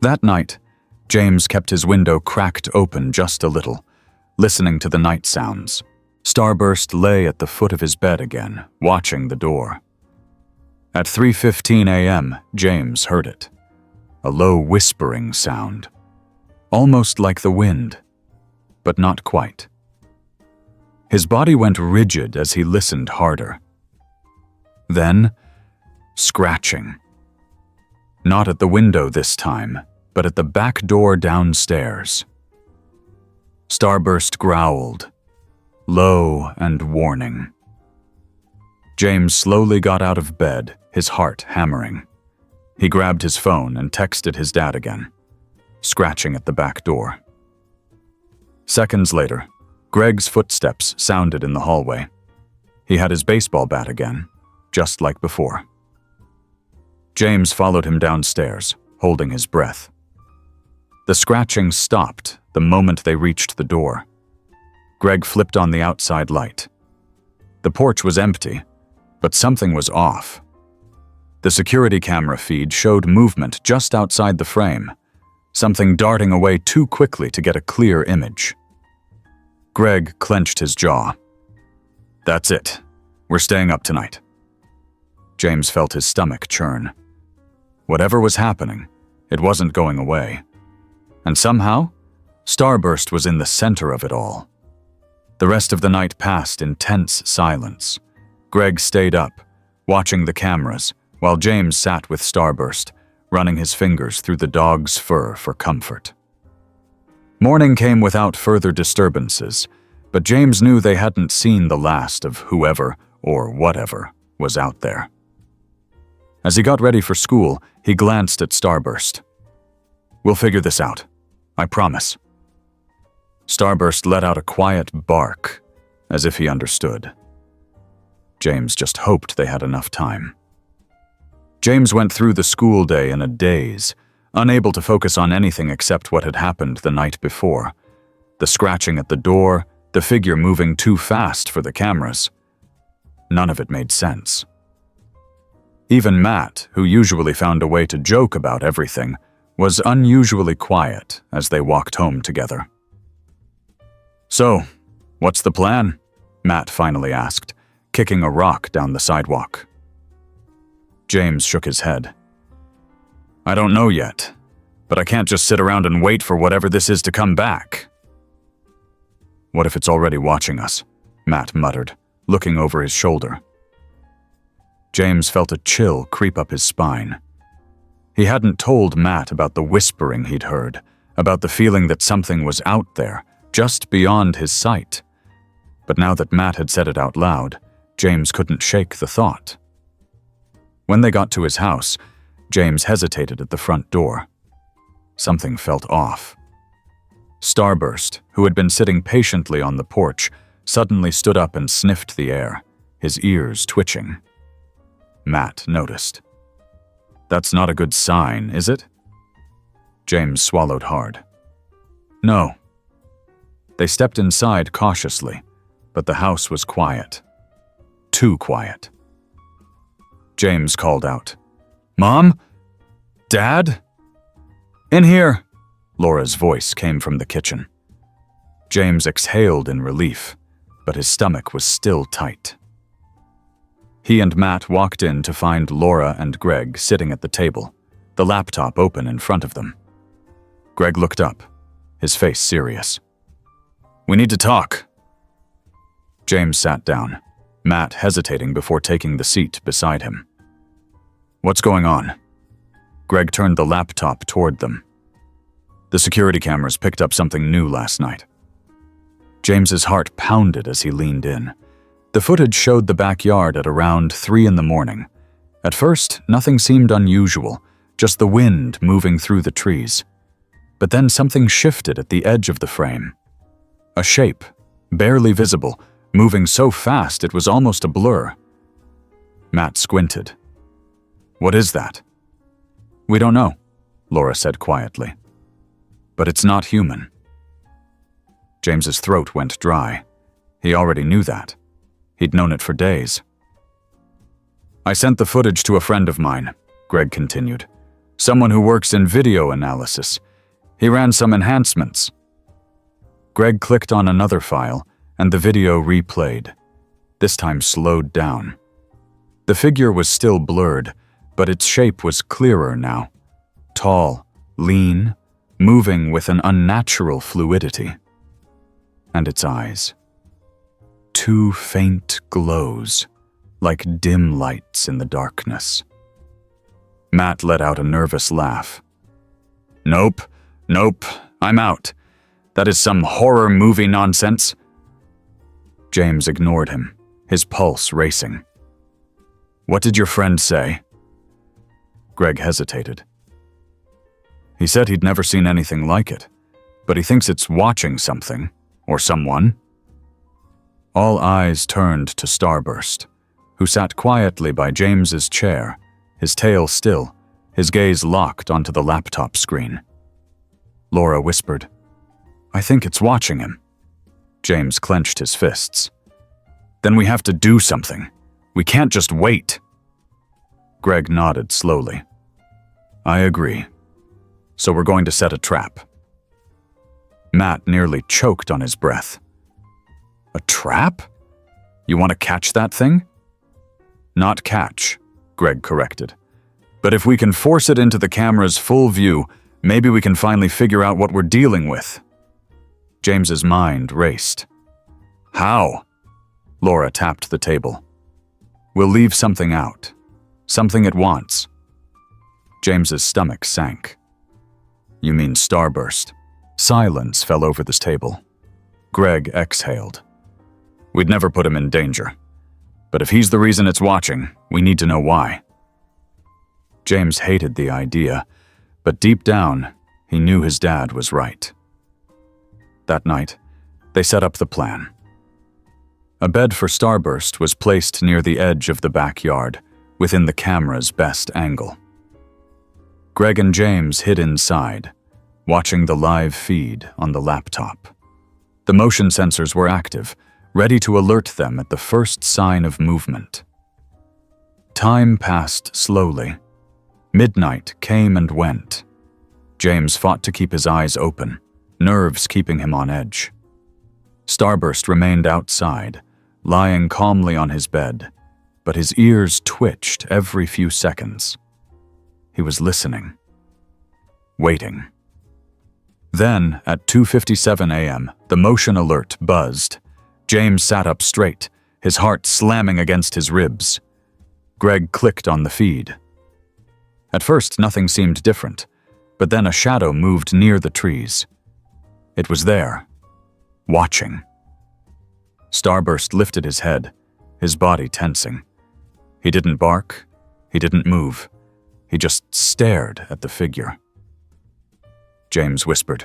A: That night, James kept his window cracked open just a little, listening to the night sounds. Starburst lay at the foot of his bed again, watching the door. At 3:15 a.m., James heard it. A low whispering sound. Almost like the wind, but not quite. His body went rigid as he listened harder. Then, scratching. Not at the window this time, but at the back door downstairs. Starburst growled, low and warning. James slowly got out of bed, his heart hammering. He grabbed his phone and texted his dad again, scratching at the back door. Seconds later, Greg's footsteps sounded in the hallway. He had his baseball bat again, just like before. James followed him downstairs, holding his breath. The scratching stopped the moment they reached the door. Greg flipped on the outside light. The porch was empty, But something was off. The security camera feed showed movement just outside the frame, something darting away too quickly to get a clear image. Greg clenched his jaw. "That's it. We're staying up tonight." James felt his stomach churn. Whatever was happening, it wasn't going away. And somehow, Starburst was in the center of it all. The rest of the night passed in tense silence. Greg stayed up, watching the cameras, while James sat with Starburst, running his fingers through the dog's fur for comfort. Morning came without further disturbances, but James knew they hadn't seen the last of whoever or whatever was out there. As he got ready for school, he glanced at Starburst. "We'll figure this out. I promise." Starburst let out a quiet bark, as if he understood. James just hoped they had enough time. James went through the school day in a daze, unable to focus on anything except what had happened the night before. The scratching at the door, the figure moving too fast for the cameras. None of it made sense. Even Matt, who usually found a way to joke about everything, was unusually quiet as they walked home together. "So, what's the plan?" Matt finally asked, kicking a rock down the sidewalk. James shook his head. "I don't know yet, but I can't just sit around and wait for whatever this is to come back." "What if it's already watching us?" Matt muttered, looking over his shoulder. James felt a chill creep up his spine. He hadn't told Matt about the whispering he'd heard, about the feeling that something was out there, just beyond his sight. But now that Matt had said it out loud, James couldn't shake the thought. When they got to his house, James hesitated at the front door. Something felt off. Starburst, who had been sitting patiently on the porch, suddenly stood up and sniffed the air, his ears twitching. Matt noticed. "That's not a good sign, is it?" James swallowed hard. "No." They stepped inside cautiously, but the house was quiet. Too quiet. James called out, "Mom? Dad?" "In here," Laura's voice came from the kitchen. James exhaled in relief, but his stomach was still tight. He and Matt walked in to find Laura and Greg sitting at the table, the laptop open in front of them. Greg looked up, his face serious. "We need to talk." James sat down, Matt hesitating before taking the seat beside him. "What's going on?" Greg turned the laptop toward them. "The security cameras picked up something new last night." James's heart pounded as he leaned in. The footage showed the backyard at around 3 in the morning. At first, nothing seemed unusual, just the wind moving through the trees. But then something shifted at the edge of the frame. A shape, barely visible, moving so fast it was almost a blur. Matt squinted. "What is that?" "We don't know," Laura said quietly. "But it's not human." James's throat went dry. He already knew that. He'd known it for days. "I sent the footage to a friend of mine," Greg continued. "Someone who works in video analysis. He ran some enhancements." Greg clicked on another file, and the video replayed, this time slowed down. The figure was still blurred, but its shape was clearer now. Tall, lean, moving with an unnatural fluidity. And its eyes. 2 faint glows, like dim lights in the darkness. Matt let out a nervous laugh. Nope, I'm out. That is some horror movie nonsense." James ignored him, his pulse racing. "What did your friend say?" Greg hesitated. "He said he'd never seen anything like it, but he thinks it's watching something, or someone." All eyes turned to Starburst, who sat quietly by James's chair, his tail still, his gaze locked onto the laptop screen. Laura whispered, "I think it's watching him." James clenched his fists. "Then we have to do something. We can't just wait." Greg nodded slowly. "I agree. So we're going to set a trap." Matt nearly choked on his breath. "A trap? You want to catch that thing?" "Not catch," Greg corrected. "But if we can force it into the camera's full view, maybe we can finally figure out what we're dealing with." James's mind raced. "How?" Laura tapped the table. "We'll leave something out. Something it wants." James's stomach sank. "You mean Starburst?" Silence fell over this table. Greg exhaled. "We'd never put him in danger. But if he's the reason it's watching, we need to know why." James hated the idea, but deep down, he knew his dad was right. That night, they set up the plan. A bed for Starburst was placed near the edge of the backyard, within the camera's best angle. Greg and James hid inside, watching the live feed on the laptop. The motion sensors were active, ready to alert them at the first sign of movement. Time passed slowly. Midnight came and went. James fought to keep his eyes open, nerves keeping him on edge. Starburst remained outside, lying calmly on his bed, but his ears twitched every few seconds. He was listening, waiting. Then, at 2:57 a.m., the motion alert buzzed. James sat up straight, his heart slamming against his ribs. Greg clicked on the feed. At first, nothing seemed different, but then a shadow moved near the trees. It was there, watching. Starburst lifted his head, his body tensing. He didn't bark, he didn't move. He just stared at the figure. James whispered,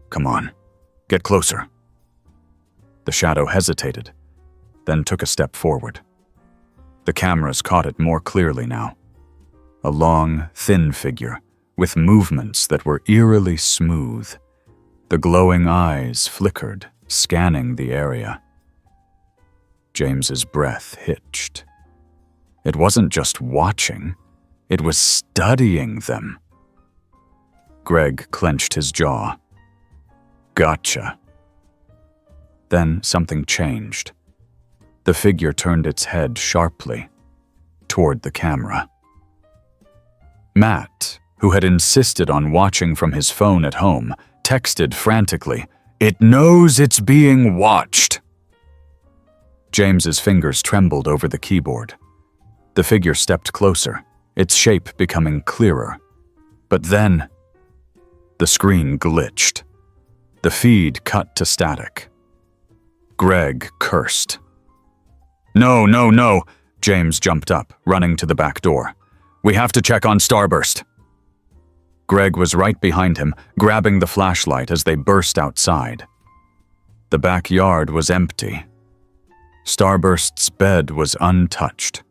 A: "Come on, get closer." The shadow hesitated, then took a step forward. The cameras caught it more clearly now. A long, thin figure, with movements that were eerily smooth. The glowing eyes flickered, scanning the area. James's breath hitched. It wasn't just watching, it was studying them. Greg clenched his jaw. "Gotcha." Then something changed. The figure turned its head sharply toward the camera. Matt, who had insisted on watching from his phone at home, texted frantically, "It knows it's being watched." James's fingers trembled over the keyboard. The figure stepped closer, its shape becoming clearer. But then, the screen glitched. The feed cut to static. Greg cursed. "No, no, no!" James jumped up, running to the back door. "We have to check on Starburst." Greg was right behind him, grabbing the flashlight as they burst outside. The backyard was empty. Starburst's bed was untouched.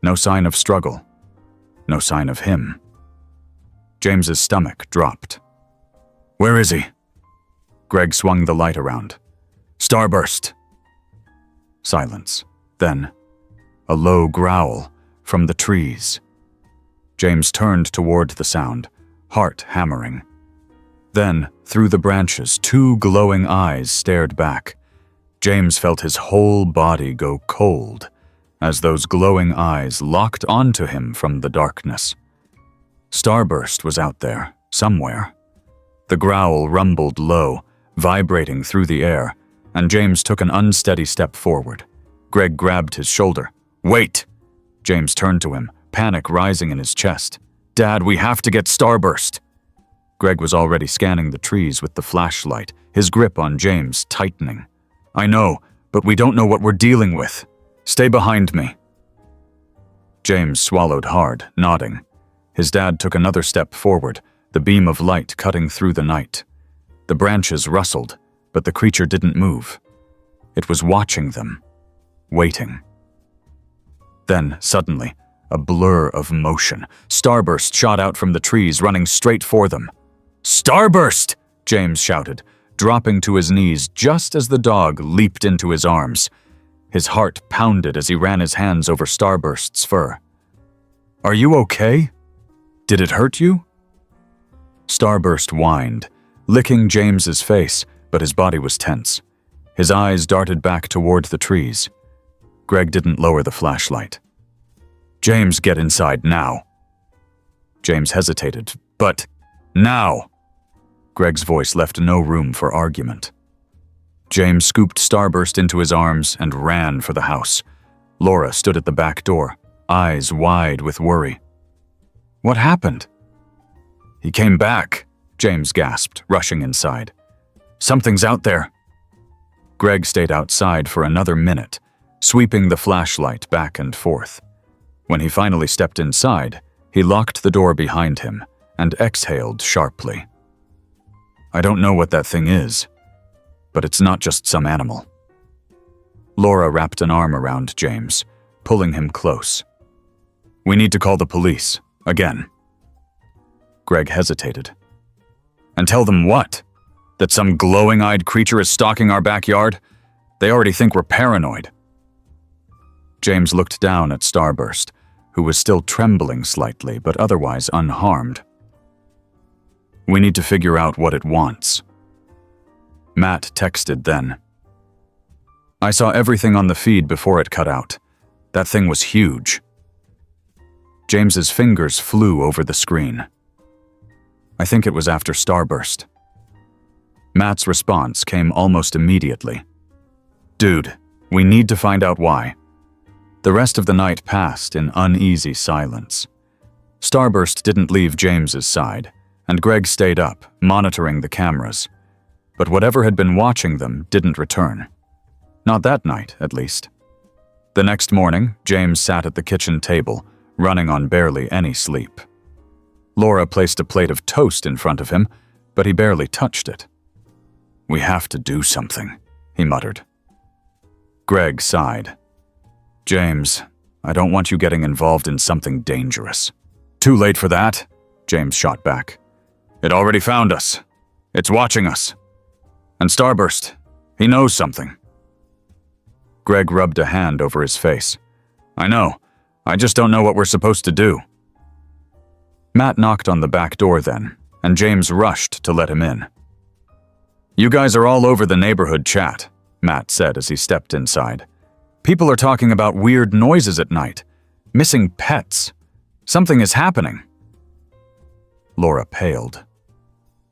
A: No sign of struggle. No sign of him. James's stomach dropped. "Where is he?" Greg swung the light around. "Starburst." Silence. Then, a low growl from the trees. James turned toward the sound, heart hammering. Then, through the branches, two glowing eyes stared back. James felt his whole body go cold as those glowing eyes locked onto him from the darkness. Starburst was out there, somewhere. The growl rumbled low, vibrating through the air, and James took an unsteady step forward. Greg grabbed his shoulder. "Wait!" James turned to him, panic rising in his chest. "Dad, we have to get Starburst!" Greg was already scanning the trees with the flashlight, his grip on James tightening. "I know, but we don't know what we're dealing with. Stay behind me." James swallowed hard, nodding. His dad took another step forward, the beam of light cutting through the night. The branches rustled, but the creature didn't move. It was watching them, waiting. Then, suddenly, a blur of motion. Starburst shot out from the trees, running straight for them. "Starburst!" James shouted, dropping to his knees just as the dog leaped into his arms. His heart pounded as he ran his hands over Starburst's fur. "Are you okay? Did it hurt you?" Starburst whined, licking James's face, but his body was tense. His eyes darted back toward the trees. Greg didn't lower the flashlight. "James, get inside now." James hesitated. "But now!" Greg's voice left no room for argument. James scooped Starburst into his arms and ran for the house. Laura stood at the back door, eyes wide with worry. "What happened?" "He came back," James gasped, rushing inside. "Something's out there." Greg stayed outside for another minute, sweeping the flashlight back and forth. When he finally stepped inside, he locked the door behind him and exhaled sharply. "I don't know what that thing is, but it's not just some animal." Laura wrapped an arm around James, pulling him close. "We need to call the police, again." Greg hesitated. "And tell them what? That some glowing-eyed creature is stalking our backyard? They already think we're paranoid." James looked down at Starburst, who was still trembling slightly but otherwise unharmed. "We need to figure out what it wants." Matt texted then. "I saw everything on the feed before it cut out. That thing was huge." James's fingers flew over the screen. "I think it was after Starburst." Matt's response came almost immediately. "Dude, we need to find out why." The rest of the night passed in uneasy silence. Starburst didn't leave James's side, and Greg stayed up, monitoring the cameras. But whatever had been watching them didn't return. Not that night, at least. The next morning, James sat at the kitchen table, running on barely any sleep. Laura placed a plate of toast in front of him, but he barely touched it. "We have to do something," he muttered. Greg sighed. "James, I don't want you getting involved in something dangerous." "Too late for that," James shot back. "It already found us. It's watching us. And Starburst, he knows something." Greg rubbed a hand over his face. "I know. I just don't know what we're supposed to do." Matt knocked on the back door then, and James rushed to let him in. "You guys are all over the neighborhood chat," Matt said as he stepped inside. "People are talking about weird noises at night. Missing pets. Something is happening." Laura paled.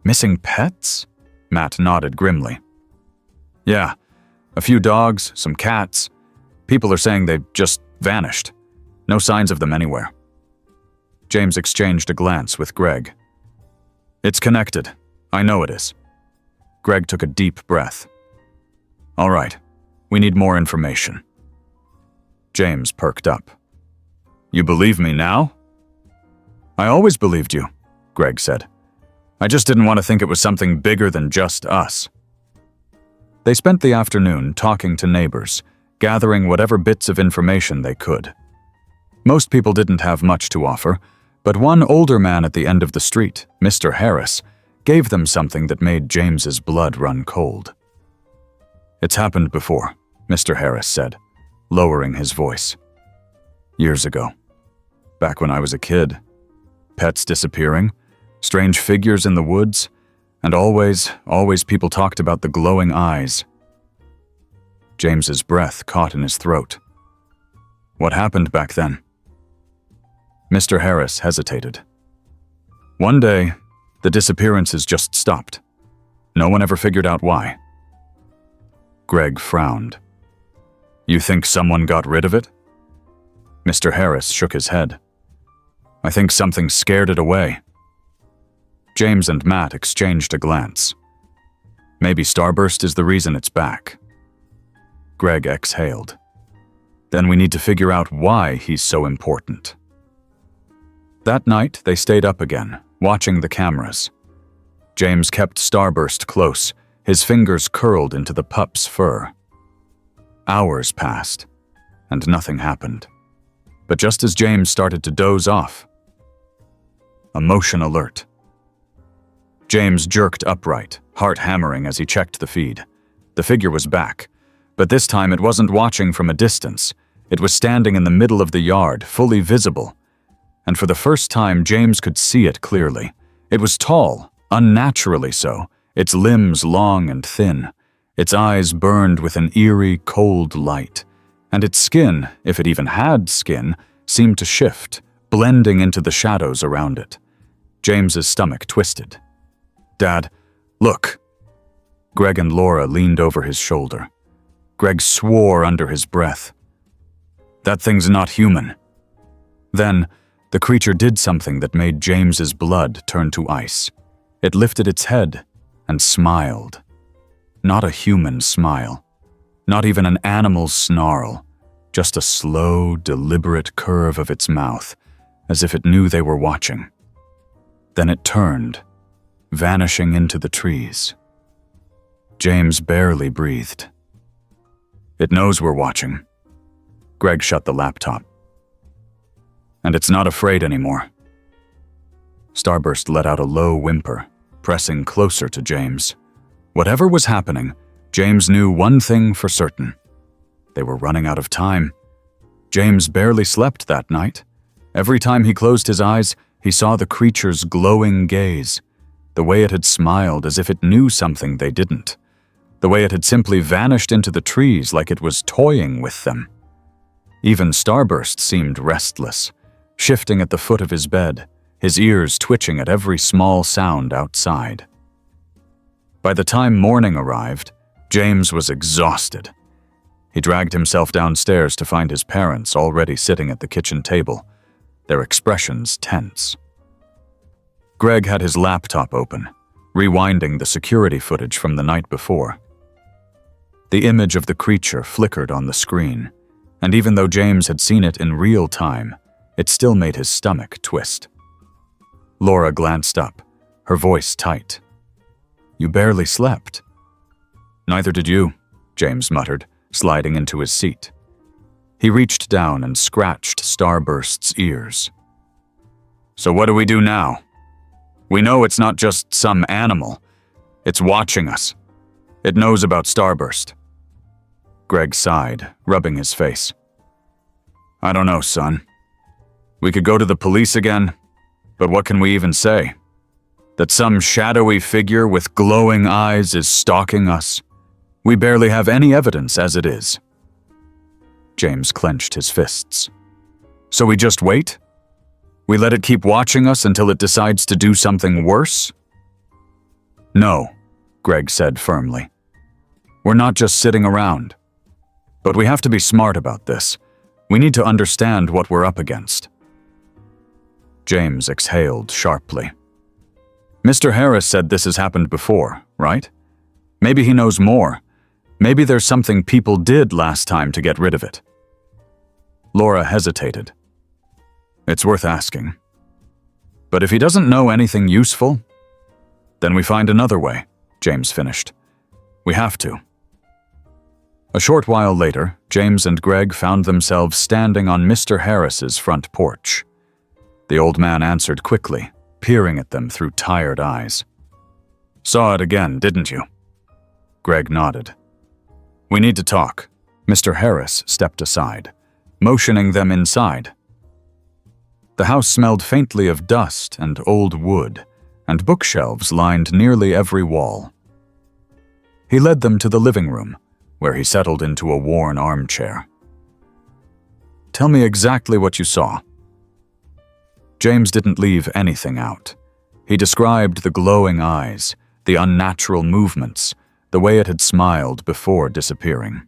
A: "Missing pets?" Matt nodded grimly. "Yeah, a few dogs, some cats. People are saying they've just vanished. No signs of them anywhere." James exchanged a glance with Greg. "It's connected. I know it is." Greg took a deep breath. "All right, we need more information." James perked up. "You believe me now?" "I always believed you," Greg said. "I just didn't want to think it was something bigger than just us." They spent the afternoon talking to neighbors, gathering whatever bits of information they could. Most people didn't have much to offer, but one older man at the end of the street, Mr. Harris, gave them something that made James's blood run cold. "It's happened before," Mr. Harris said, lowering his voice. "Years ago. Back when I was a kid. Pets disappearing, strange figures in the woods, and always people talked about the glowing eyes." James's breath caught in his throat. "What happened back then?" Mr. Harris hesitated. "One day, the disappearances just stopped. No one ever figured out why." Greg frowned. "You think someone got rid of it?" Mr. Harris shook his head. "I think something scared it away." James and Matt exchanged a glance. "Maybe Starburst is the reason it's back." Greg exhaled. "Then we need to figure out why he's so important." That night, they stayed up again, watching the cameras. James kept Starburst close, his fingers curled into the pup's fur. Hours passed, and nothing happened. But just as James started to doze off, a motion alert. James jerked upright, heart hammering as he checked the feed. The figure was back, But this time it wasn't watching from a distance. It was standing in the middle of the yard, fully visible. And for the first time, James could see it clearly. It was tall, unnaturally so, its limbs long and thin. Its eyes burned with an eerie, cold light. And its skin, if it even had skin, seemed to shift, blending into the shadows around it. James's stomach twisted. "Dad, look." Greg and Laura leaned over his shoulder. Greg swore under his breath. "That thing's not human." Then, the creature did something that made James's blood turn to ice. It lifted its head and smiled. Not a human smile. Not even an animal's snarl. Just a slow, deliberate curve of its mouth, as if it knew they were watching. Then it turned, vanishing into the trees. James barely breathed. "It knows we're watching." Greg shut the laptop. "And it's not afraid anymore." Starburst let out a low whimper, pressing closer to James. Whatever was happening, James knew one thing for certain. They were running out of time. James barely slept that night. Every time he closed his eyes, he saw the creature's glowing gaze, the way it had smiled as if it knew something they didn't, the way it had simply vanished into the trees like it was toying with them. Even Starburst seemed restless, shifting at the foot of his bed, his ears twitching at every small sound outside. By the time morning arrived, James was exhausted. He dragged himself downstairs to find his parents already sitting at the kitchen table, their expressions tense. Greg had his laptop open, rewinding the security footage from the night before. The image of the creature flickered on the screen, and even though James had seen it in real time, it still made his stomach twist. Laura glanced up, her voice tight. "You barely slept." "Neither did you," James muttered, sliding into his seat. He reached down and scratched Starburst's ears. "So what do we do now? We know it's not just some animal. It's watching us. It knows about Starburst." Greg sighed, rubbing his face. "I don't know, son. We could go to the police again, but what can we even say? That some shadowy figure with glowing eyes is stalking us? We barely have any evidence as it is." James clenched his fists. "So we just wait? We let it keep watching us until it decides to do something worse?" "No," Greg said firmly. "We're not just sitting around. But we have to be smart about this. We need to understand what we're up against." James exhaled sharply. "Mr. Harris said this has happened before, right? Maybe he knows more. Maybe there's something people did last time to get rid of it." Laura hesitated. "It's worth asking. But if he doesn't know anything useful, then we find another way," James finished. "We have to." A short while later, James and Greg found themselves standing on Mr. Harris's front porch. The old man answered quickly, peering at them through tired eyes. "Saw it again, didn't you?" Greg nodded. "We need to talk." Mr. Harris stepped aside, motioning them inside. The house smelled faintly of dust and old wood, and bookshelves lined nearly every wall. He led them to the living room, where he settled into a worn armchair. "Tell me exactly what you saw." James didn't leave anything out. He described the glowing eyes, the unnatural movements, the way it had smiled before disappearing.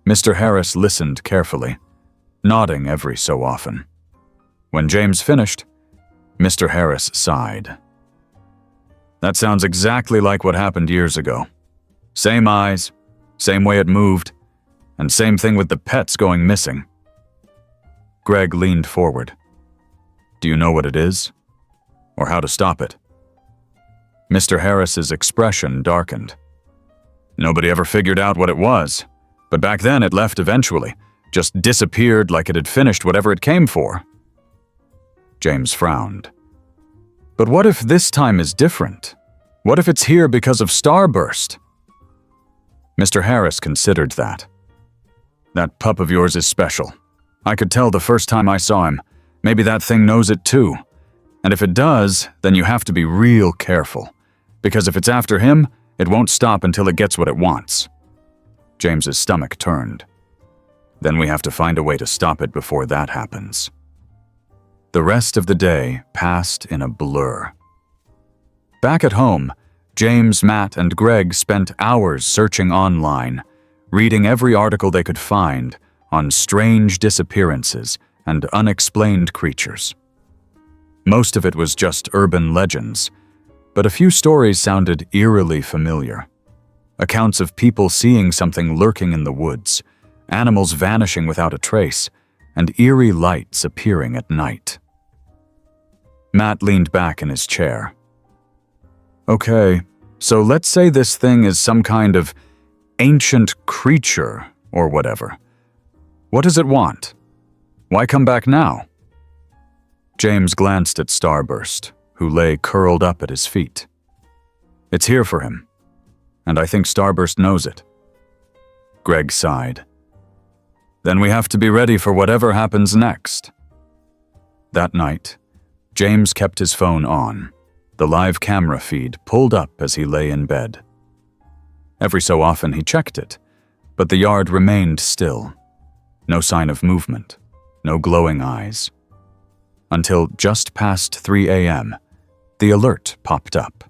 A: Mr. Harris listened carefully, nodding every so often. When James finished, Mr. Harris sighed. "That sounds exactly like what happened years ago. Same eyes, same way it moved, and same thing with the pets going missing." Greg leaned forward. "Do you know what it is? Or how to stop it?" Mr. Harris's expression darkened. "Nobody ever figured out what it was, but back then it left eventually, just disappeared like it had finished whatever it came for." James frowned. "But what if this time is different? What if it's here because of Starburst?" Mr. Harris considered that. That pup of yours is special. I could tell the first time I saw him. Maybe that thing knows it too. And if it does, then you have to be real careful. Because if it's after him, it won't stop until it gets what it wants. James's stomach turned. Then we have to find a way to stop it before that happens. The rest of the day passed in a blur. Back at home, James, Matt, and Greg spent hours searching online, reading every article they could find on strange disappearances and unexplained creatures. Most of it was just urban legends, but a few stories sounded eerily familiar. Accounts of people seeing something lurking in the woods, animals vanishing without a trace, and eerie lights appearing at night. Matt leaned back in his chair. Okay, so let's say this thing is some kind of ancient creature or whatever. What does it want? Why come back now? James glanced at Starburst, who lay curled up at his feet. It's here for him, and I think Starburst knows it. Greg sighed. Then we have to be ready for whatever happens next. That night, James kept his phone on, the live camera feed pulled up as he lay in bed. Every so often he checked it, but the yard remained still. No sign of movement, no glowing eyes. Until just past 3 a.m., the alert popped up.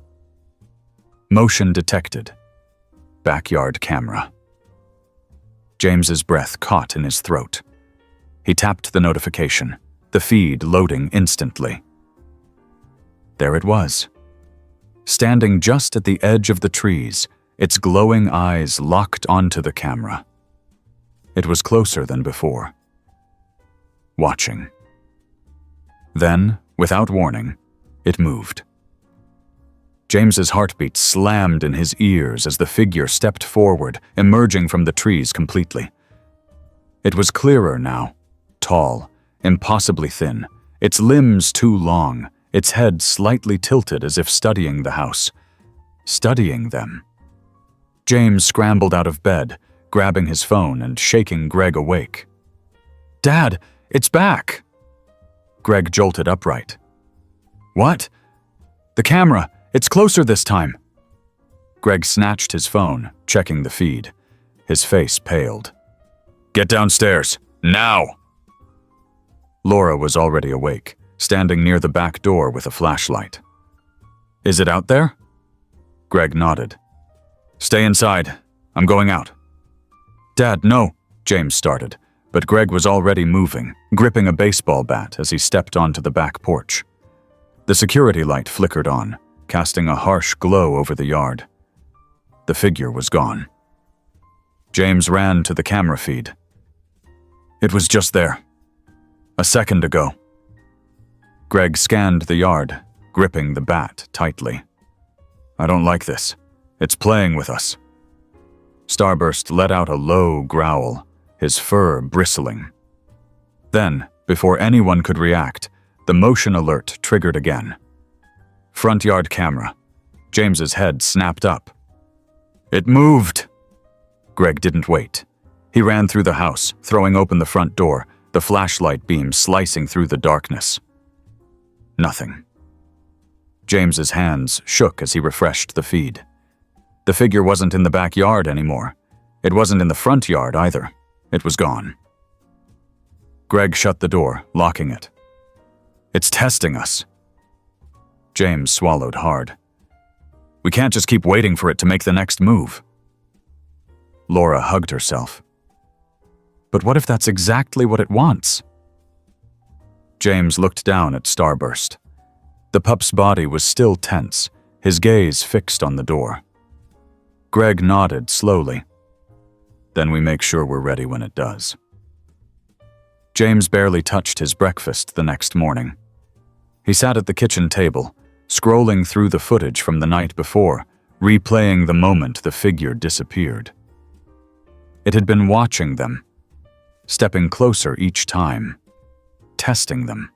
A: Motion detected. Backyard camera. James's breath caught in his throat. He tapped the notification, the feed loading instantly. There it was. Standing just at the edge of the trees, its glowing eyes locked onto the camera. It was closer than before. Watching. Then, without warning, it moved. James's heartbeat slammed in his ears as the figure stepped forward, emerging from the trees completely. It was clearer now, tall, impossibly thin, its limbs too long, its head slightly tilted as if studying the house. Studying them. James scrambled out of bed, grabbing his phone and shaking Greg awake. "Dad, it's back!" Greg jolted upright. "What?" "The camera! It's closer this time!" Greg snatched his phone, checking the feed. His face paled. "Get downstairs, now!" Laura was already awake, standing near the back door with a flashlight. "Is it out there?" Greg nodded. "Stay inside. I'm going out." "Dad, no," James started, but Greg was already moving, gripping a baseball bat as he stepped onto the back porch. The security light flickered on, casting a harsh glow over the yard. The figure was gone. James ran to the camera feed. "It was just there. A second ago." Greg scanned the yard, gripping the bat tightly. "I don't like this. It's playing with us." Starburst let out a low growl, his fur bristling. Then, before anyone could react, the motion alert triggered again. Front yard camera. James's head snapped up. "It moved!" Greg didn't wait. He ran through the house, throwing open the front door, the flashlight beam slicing through the darkness. Nothing. James's hands shook as he refreshed the feed. The figure wasn't in the backyard anymore. It wasn't in the front yard either. It was gone. Greg shut the door, locking it. "It's testing us." James swallowed hard. "We can't just keep waiting for it to make the next move." Laura hugged herself. "But what if that's exactly what it wants?" James looked down at Starburst. The pup's body was still tense, his gaze fixed on the door. Greg nodded slowly. "Then we make sure we're ready when it does." James barely touched his breakfast the next morning. He sat at the kitchen table, scrolling through the footage from the night before, replaying the moment the figure disappeared. It had been watching them, stepping closer each time, testing them.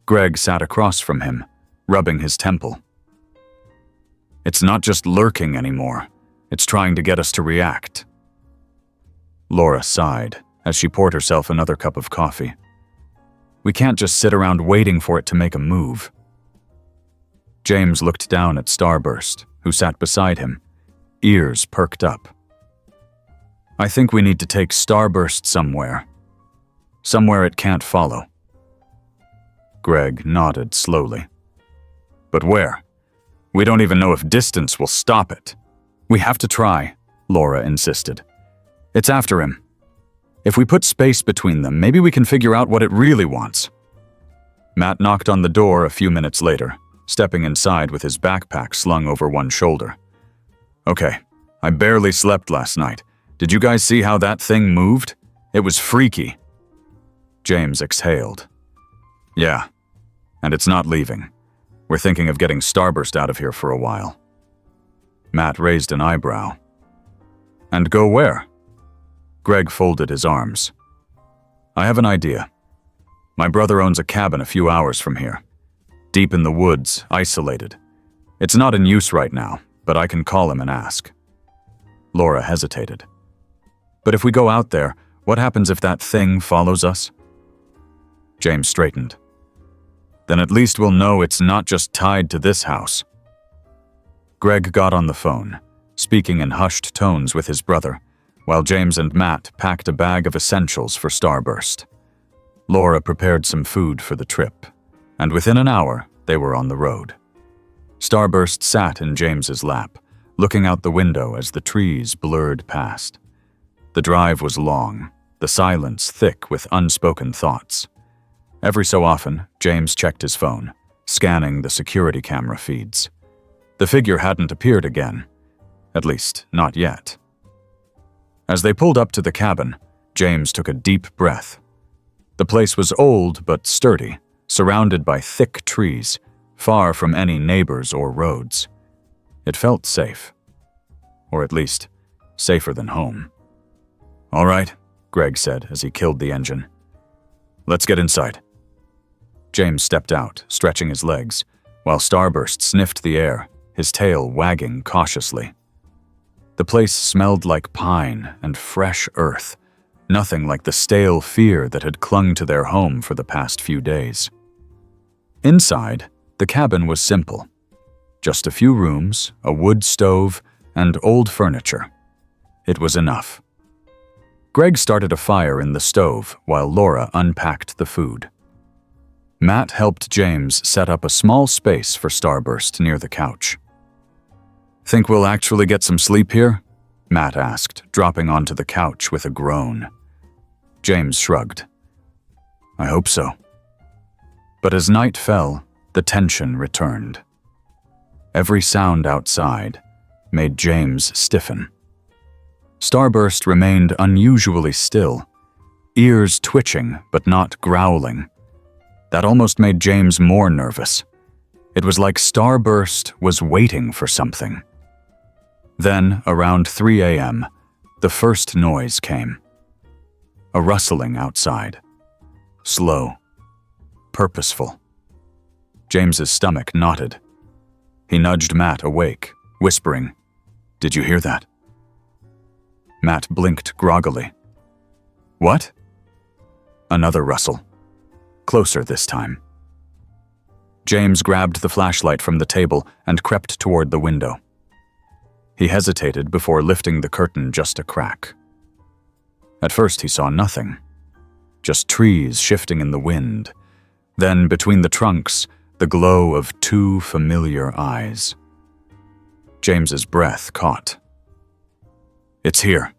A: Greg sat across from him, rubbing his temple. "It's not just lurking anymore. It's trying to get us to react." Laura sighed as she poured herself another cup of coffee. "We can't just sit around waiting for it to make a move." James looked down at Starburst, who sat beside him, ears perked up. "I think we need to take Starburst somewhere. Somewhere it can't follow." Greg nodded slowly. "But where? We don't even know if distance will stop it." "We have to try," Laura insisted. "It's after him. If we put space between them, maybe we can figure out what it really wants." Matt knocked on the door a few minutes later, stepping inside with his backpack slung over one shoulder. "Okay, I barely slept last night. Did you guys see how that thing moved? It was freaky." James exhaled. "Yeah, and it's not leaving. We're thinking of getting Starburst out of here for a while." Matt raised an eyebrow. "And go where?" Greg folded his arms. "I have an idea. My brother owns a cabin a few hours from here. Deep in the woods, isolated. It's not in use right now, but I can call him and ask." Laura hesitated. "But if we go out there, what happens if that thing follows us?" James straightened. "Then at least we'll know it's not just tied to this house." Greg got on the phone, speaking in hushed tones with his brother, while James and Matt packed a bag of essentials for Starburst. Laura prepared some food for the trip, and within an hour, they were on the road. Starburst sat in James's lap, looking out the window as the trees blurred past. The drive was long, the silence thick with unspoken thoughts. Every so often, James checked his phone, scanning the security camera feeds. The figure hadn't appeared again, at least not yet. As they pulled up to the cabin, James took a deep breath. The place was old but sturdy, surrounded by thick trees, far from any neighbors or roads. It felt safe. Or at least, safer than home. "All right," Greg said as he killed the engine. "Let's get inside." James stepped out, stretching his legs, while Starburst sniffed the air, his tail wagging cautiously. The place smelled like pine and fresh earth, nothing like the stale fear that had clung to their home for the past few days. Inside, the cabin was simple. Just a few rooms, a wood stove, and old furniture. It was enough. Greg started a fire in the stove while Laura unpacked the food. Matt helped James set up a small space for Starburst near the couch. "Think we'll actually get some sleep here?" Matt asked, dropping onto the couch with a groan. James shrugged. "I hope so." But as night fell, the tension returned. Every sound outside made James stiffen. Starburst remained unusually still, ears twitching but not growling. That almost made James more nervous. It was like Starburst was waiting for something. Then, around 3 a.m., the first noise came. A rustling outside. Slow. Purposeful. James's stomach knotted. He nudged Matt awake, whispering, "Did you hear that?" Matt blinked groggily. "What?" Another rustle. Closer this time. James grabbed the flashlight from the table and crept toward the window. He hesitated before lifting the curtain just a crack. At first he saw nothing. Just trees shifting in the wind. Then, between the trunks, the glow of two familiar eyes. James's breath caught. "It's here."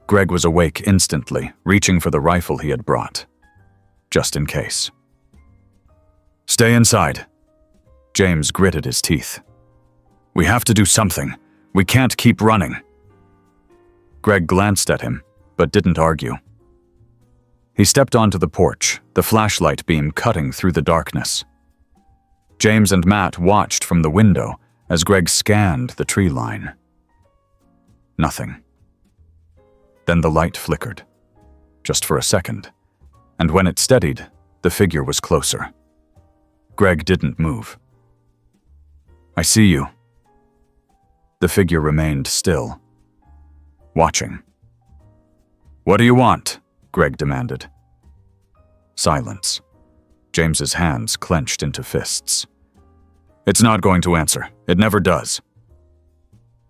A: Greg was awake instantly, reaching for the rifle he had brought. Just in case. "Stay inside." James gritted his teeth. "We have to do something. We can't keep running." Greg glanced at him, but didn't argue. He stepped onto the porch, the flashlight beam cutting through the darkness. James and Matt watched from the window as Greg scanned the tree line. Nothing. Then the light flickered, just for a second, and when it steadied, the figure was closer. Greg didn't move. "I see you." The figure remained still, watching. "What do you want?" Greg demanded. Silence. James's hands clenched into fists. "It's not going to answer. It never does."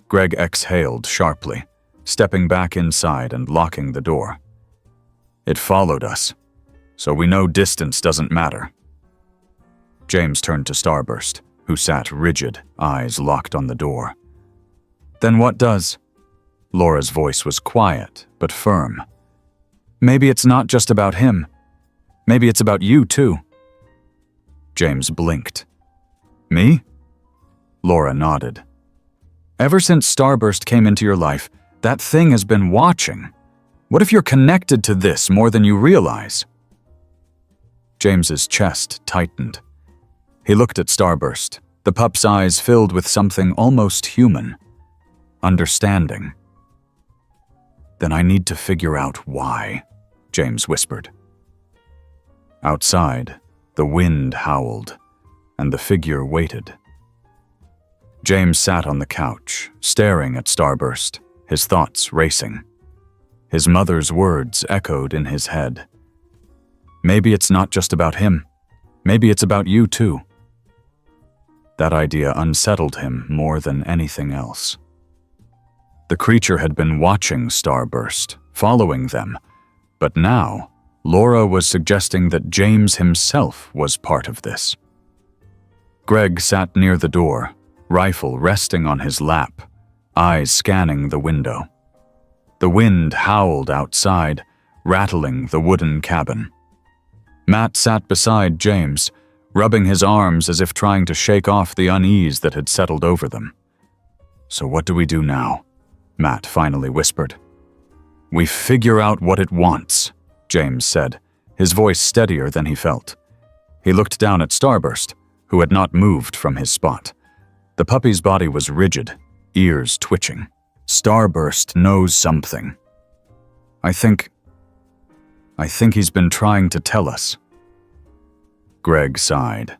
A: Greg exhaled sharply, stepping back inside and locking the door. "It followed us, so we know distance doesn't matter." James turned to Starburst, who sat rigid, eyes locked on the door. "Then what does?" Laura's voice was quiet, but firm. "Maybe it's not just about him. Maybe it's about you, too." James blinked. "Me?" Laura nodded. "Ever since Starburst came into your life, that thing has been watching. What if you're connected to this more than you realize?" James's chest tightened. He looked at Starburst, the pup's eyes filled with something almost human. Understanding. "Then I need to figure out why," James whispered. Outside, the wind howled, and the figure waited. James sat on the couch, staring at Starburst, his thoughts racing. His mother's words echoed in his head. "Maybe it's not just about him. Maybe it's about you, too." That idea unsettled him more than anything else. The creature had been watching Starburst, following them, but now Laura was suggesting that James himself was part of this. Greg sat near the door, rifle resting on his lap, eyes scanning the window. The wind howled outside, rattling the wooden cabin. Matt sat beside James, rubbing his arms as if trying to shake off the unease that had settled over them. "So what do we do now?" Matt finally whispered. "We figure out what it wants," James said, his voice steadier than he felt. He looked down at Starburst, who had not moved from his spot. The puppy's body was rigid, ears twitching. "Starburst knows something. I think he's been trying to tell us." Greg sighed.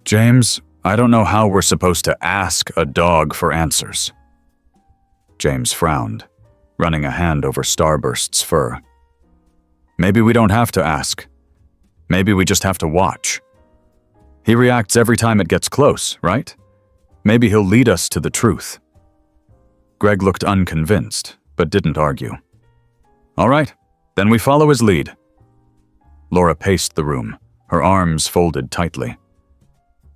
A: "James, I don't know how we're supposed to ask a dog for answers." James frowned, running a hand over Starburst's fur. "Maybe we don't have to ask. Maybe we just have to watch. He reacts every time it gets close, right? Maybe he'll lead us to the truth." Greg looked unconvinced, but didn't argue. "All right, then we follow his lead." Laura paced the room, her arms folded tightly.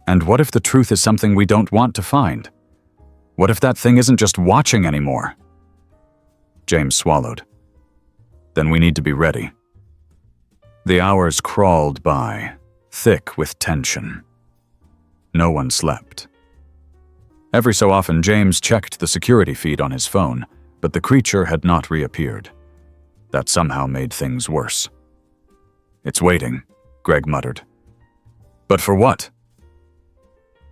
A: "And what if the truth is something we don't want to find? What if that thing isn't just watching anymore?" James swallowed. "Then we need to be ready." The hours crawled by, thick with tension. No one slept. Every so often, James checked the security feed on his phone, but the creature had not reappeared. That somehow made things worse. "It's waiting," Greg muttered. "But for what?"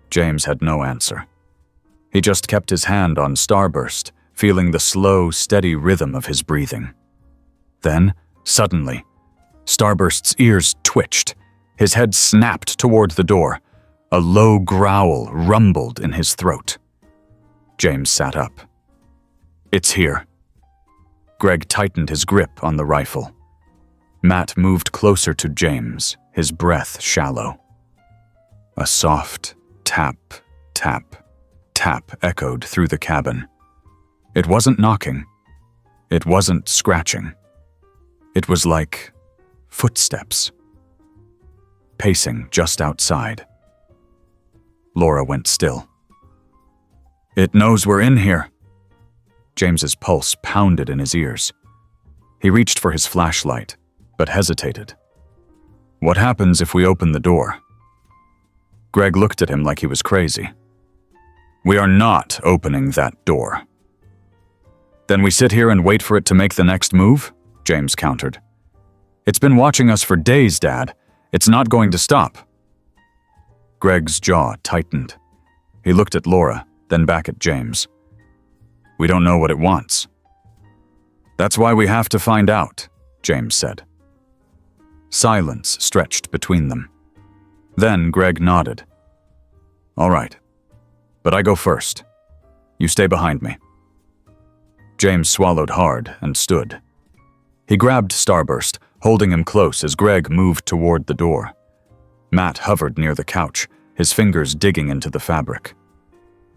A: James had no answer. He just kept his hand on Starburst, feeling the slow, steady rhythm of his breathing. Then, suddenly, Starburst's ears twitched. His head snapped toward the door. A low growl rumbled in his throat. James sat up. "It's here." Greg tightened his grip on the rifle. Matt moved closer to James, his breath shallow. A soft tap, tap, tap echoed through the cabin. It wasn't knocking. It wasn't scratching. It was like footsteps. Pacing just outside. Laura went still. "It knows we're in here." James's pulse pounded in his ears. He reached for his flashlight, but hesitated. "What happens if we open the door?" Greg looked at him like he was crazy. "We are not opening that door." "Then we sit here and wait for it to make the next move?" James countered. "It's been watching us for days, Dad. It's not going to stop." Greg's jaw tightened. He looked at Laura, then back at James. "We don't know what it wants." "That's why we have to find out," James said. Silence stretched between them. Then Greg nodded. "All right, but I go first." You stay behind me." James swallowed hard and stood. He grabbed Starburst, holding him close as Greg moved toward the door. Matt hovered near the couch, his fingers digging into the fabric.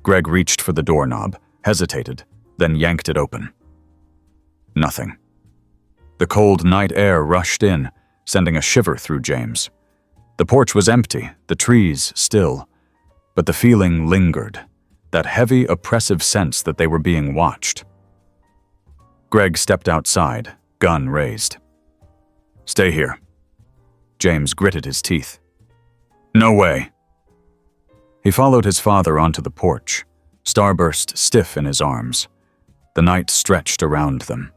A: Greg reached for the doorknob, hesitated, then yanked it open. Nothing. The cold night air rushed in, sending a shiver through James. The porch was empty, the trees still, but the feeling lingered, that heavy, oppressive sense that they were being watched. Greg stepped outside, gun raised. "Stay here." James gritted his teeth. "No way." He followed his father onto the porch, Starburst stiff in his arms. The night stretched around them.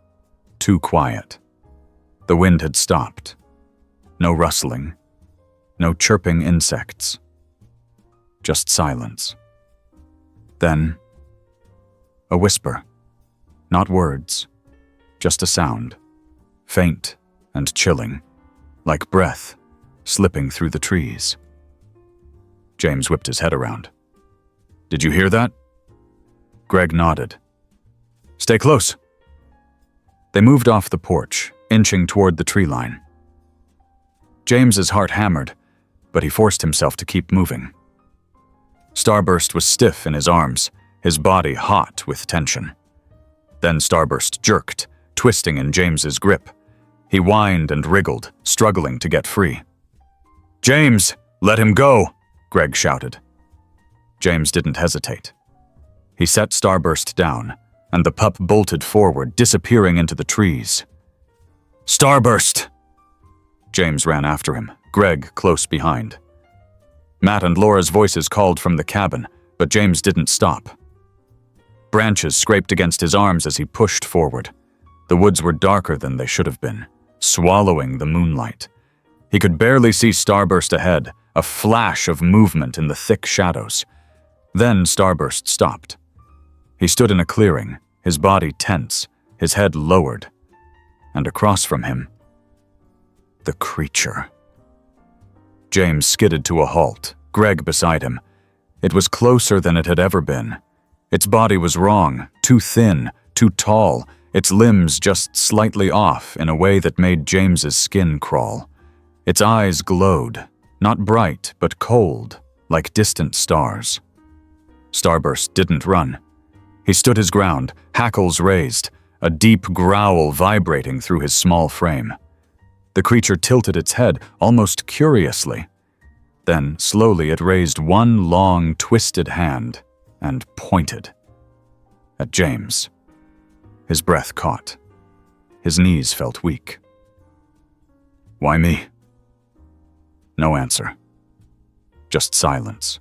A: Too quiet. The wind had stopped. No rustling. No chirping insects. Just silence. Then, a whisper. Not words, just a sound. Faint and chilling, like breath slipping through the trees. James whipped his head around. "Did you hear that?" Greg nodded. "Stay close." They moved off the porch, inching toward the tree line. James's heart hammered, but he forced himself to keep moving. Starburst was stiff in his arms, his body hot with tension. Then Starburst jerked, twisting in James's grip. He whined and wriggled, struggling to get free. "James, let him go!" Greg shouted. James didn't hesitate. He set Starburst down, and the pup bolted forward, disappearing into the trees. "Starburst!" James ran after him, Greg close behind. Matt and Laura's voices called from the cabin, but James didn't stop. Branches scraped against his arms as he pushed forward. The woods were darker than they should have been, swallowing the moonlight. He could barely see Starburst ahead, a flash of movement in the thick shadows. Then Starburst stopped. He stood in a clearing, his body tense, his head lowered. And across from him, the creature. James skidded to a halt, Greg beside him. It was closer than it had ever been. Its body was wrong, too thin, too tall, its limbs just slightly off in a way that made James's skin crawl. Its eyes glowed, not bright, but cold, like distant stars. Starburst didn't run. He stood his ground, hackles raised, a deep growl vibrating through his small frame. The creature tilted its head, almost curiously. Then, slowly, it raised one long, twisted hand and pointed at James. His breath caught. His knees felt weak. "Why me?" No answer. Just silence.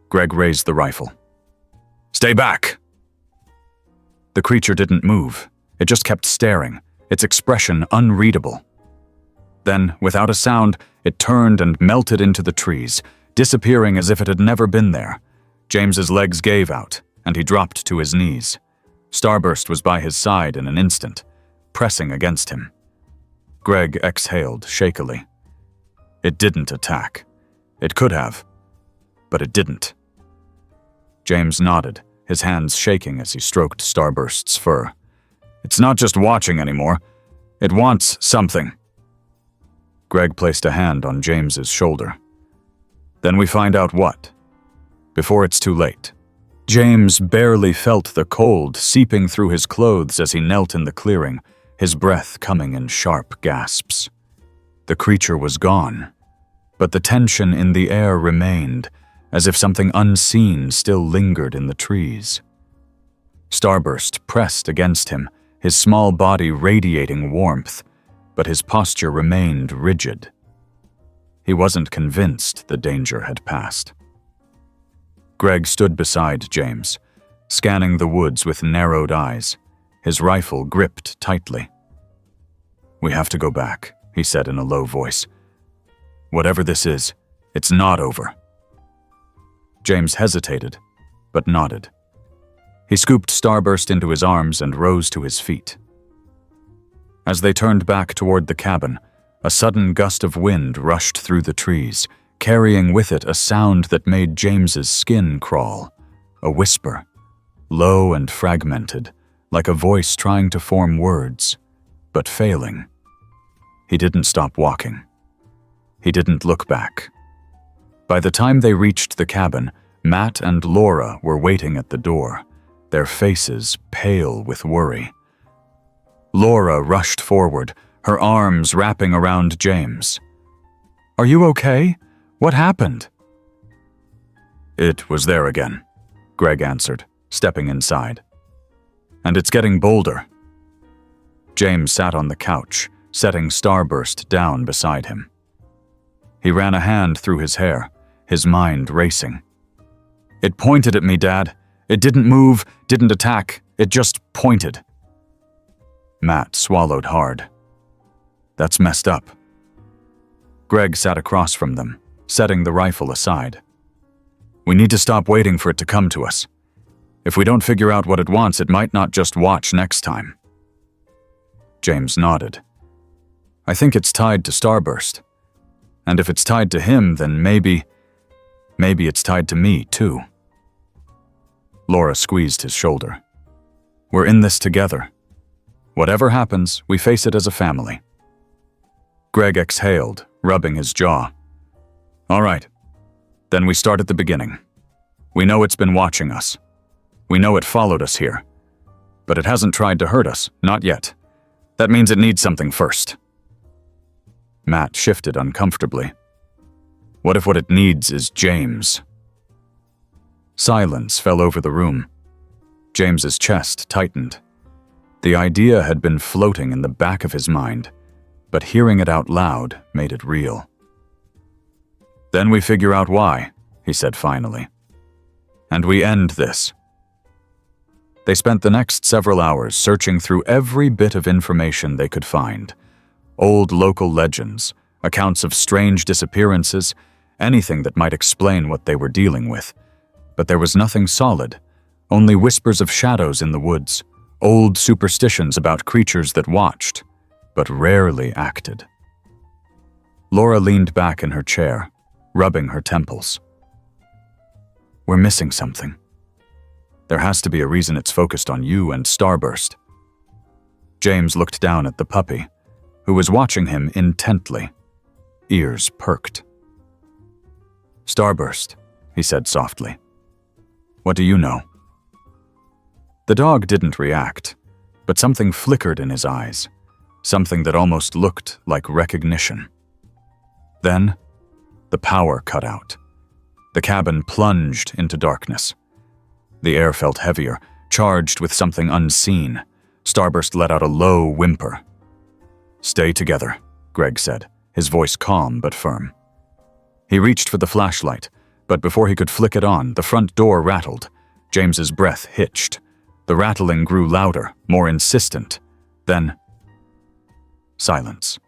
A: Greg raised the rifle. "Stay back!" The creature didn't move. It just kept staring, its expression unreadable. Then, without a sound, it turned and melted into the trees, disappearing as if it had never been there. James's legs gave out, and he dropped to his knees. Starburst was by his side in an instant, pressing against him. Greg exhaled shakily. It didn't attack. It could have, but it didn't. James nodded, his hands shaking as he stroked Starburst's fur. "It's not just watching anymore. It wants something." Greg placed a hand on James's shoulder. "Then we find out what. Before it's too late." James barely felt the cold seeping through his clothes as he knelt in the clearing, his breath coming in sharp gasps. The creature was gone, but the tension in the air remained, as if something unseen still lingered in the trees. Starburst pressed against him, his small body radiating warmth, but his posture remained rigid. He wasn't convinced the danger had passed. Greg stood beside James, scanning the woods with narrowed eyes, his rifle gripped tightly. "We have to go back," he said in a low voice. "Whatever this is, it's not over." James hesitated, but nodded. He scooped Starburst into his arms and rose to his feet. As they turned back toward the cabin, a sudden gust of wind rushed through the trees, carrying with it a sound that made James's skin crawl, a whisper, low and fragmented, like a voice trying to form words, but failing. He didn't stop walking. He didn't look back. By the time they reached the cabin, Matt and Laura were waiting at the door, their faces pale with worry. Laura rushed forward, her arms wrapping around James. "Are you okay? What happened?" "It was there again," Greg answered, stepping inside. "And it's getting bolder." James sat on the couch, setting Starburst down beside him. He ran a hand through his hair, his mind racing. "It pointed at me, Dad. It didn't move, didn't attack, it just pointed." Matt swallowed hard. "That's messed up." Greg sat across from them, setting the rifle aside. "We need to stop waiting for it to come to us. If we don't figure out what it wants, it might not just watch next time." James nodded. "I think it's tied to Starburst. And if it's tied to him, then maybe it's tied to me, too." Laura squeezed his shoulder. "We're in this together. Whatever happens, we face it as a family." Greg exhaled, rubbing his jaw. "All right. Then we start at the beginning. We know it's been watching us. We know it followed us here. But it hasn't tried to hurt us, not yet. That means it needs something first." Matt shifted uncomfortably. "What if what it needs is James?" Silence fell over the room. James's chest tightened. The idea had been floating in the back of his mind, but hearing it out loud made it real. "Then we figure out why," he said finally. "And we end this." They spent the next several hours searching through every bit of information they could find. Old local legends, accounts of strange disappearances, anything that might explain what they were dealing with. But there was nothing solid, only whispers of shadows in the woods, old superstitions about creatures that watched, but rarely acted. Laura leaned back in her chair, rubbing her temples. "We're missing something. There has to be a reason it's focused on you and Starburst." James looked down at the puppy, who was watching him intently, ears perked. "Starburst," he said softly. "What do you know?" The dog didn't react, but something flickered in his eyes, something that almost looked like recognition. Then, the power cut out. The cabin plunged into darkness. The air felt heavier, charged with something unseen. Starburst let out a low whimper. "Stay together," Greg said, his voice calm but firm. He reached for the flashlight, but before he could flick it on, the front door rattled. James's breath hitched. The rattling grew louder, more insistent. Then, silence.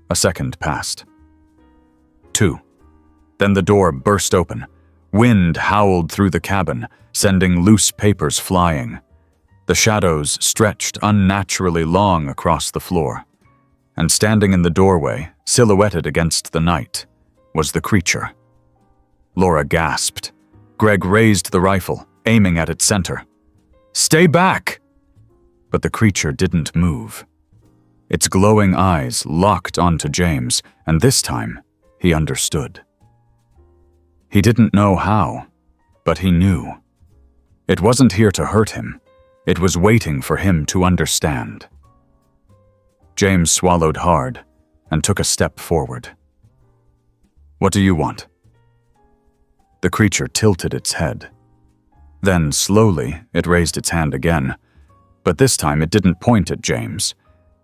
A: A second passed. 2. Then the door burst open. Wind howled through the cabin, sending loose papers flying. The shadows stretched unnaturally long across the floor. And standing in the doorway, silhouetted against the night, was the creature. Laura gasped. Greg raised the rifle, aiming at its center. "Stay back!" But the creature didn't move. Its glowing eyes locked onto James, and this time, he understood. He didn't know how, but he knew. It wasn't here to hurt him. It was waiting for him to understand. James swallowed hard and took a step forward. "What do you want?" The creature tilted its head. Then, slowly, it raised its hand again, but this time it didn't point at James.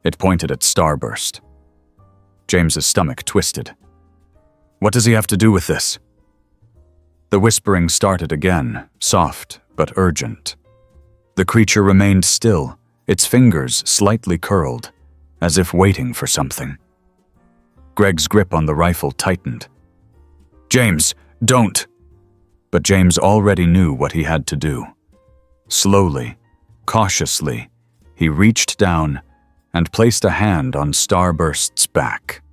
A: It pointed at Starburst. James's stomach twisted. "What does he have to do with this?" The whispering started again, soft but urgent. The creature remained still, its fingers slightly curled, as if waiting for something. Greg's grip on the rifle tightened. "James, don't!" But James already knew what he had to do. Slowly, cautiously, he reached down and placed a hand on Starburst's back.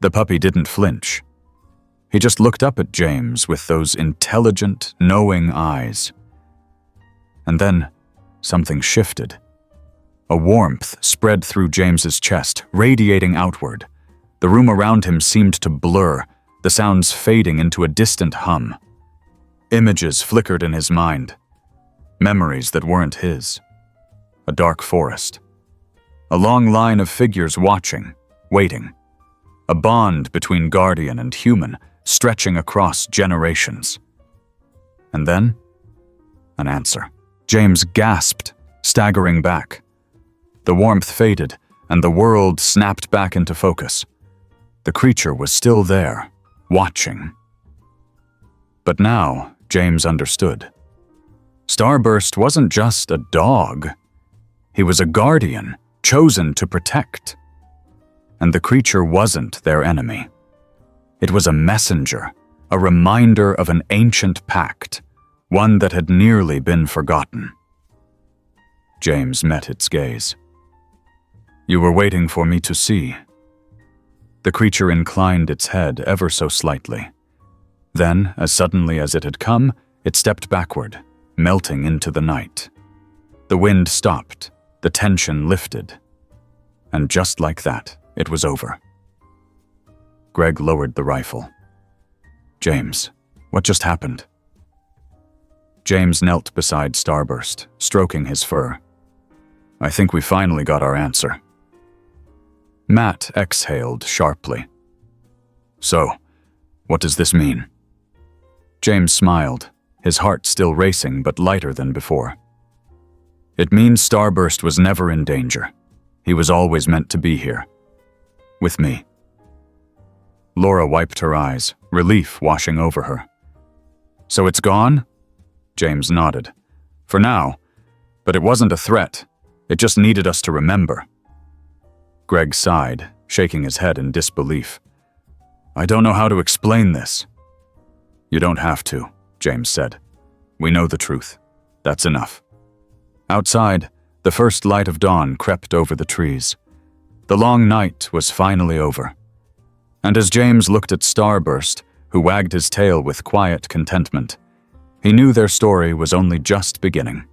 A: The puppy didn't flinch. He just looked up at James with those intelligent, knowing eyes. And then, something shifted. A warmth spread through James's chest, radiating outward. The room around him seemed to blur, the sounds fading into a distant hum. Images flickered in his mind. Memories that weren't his. A dark forest. A long line of figures watching, waiting. A bond between guardian and human, stretching across generations. And then, an answer. James gasped, staggering back. The warmth faded, and the world snapped back into focus. The creature was still there, watching. But now, James understood. Starburst wasn't just a dog. He was a guardian, chosen to protect. And the creature wasn't their enemy. It was a messenger, a reminder of an ancient pact, one that had nearly been forgotten. James met its gaze. "You were waiting for me to see." The creature inclined its head ever so slightly. Then, as suddenly as it had come, it stepped backward, melting into the night. The wind stopped, the tension lifted. And just like that, it was over. Greg lowered the rifle. "James, what just happened?" James knelt beside Starburst, stroking his fur. "I think we finally got our answer." Matt exhaled sharply. "So, what does this mean?" James smiled, his heart still racing but lighter than before. "It means Starburst was never in danger. He was always meant to be here. With me." Laura wiped her eyes, relief washing over her. "So it's gone?" James nodded. "For now. But it wasn't a threat. It just needed us to remember." Greg sighed, shaking his head in disbelief. "I don't know how to explain this." "You don't have to," James said. "We know the truth. That's enough." Outside, the first light of dawn crept over the trees. The long night was finally over. And as James looked at Starburst, who wagged his tail with quiet contentment, he knew their story was only just beginning.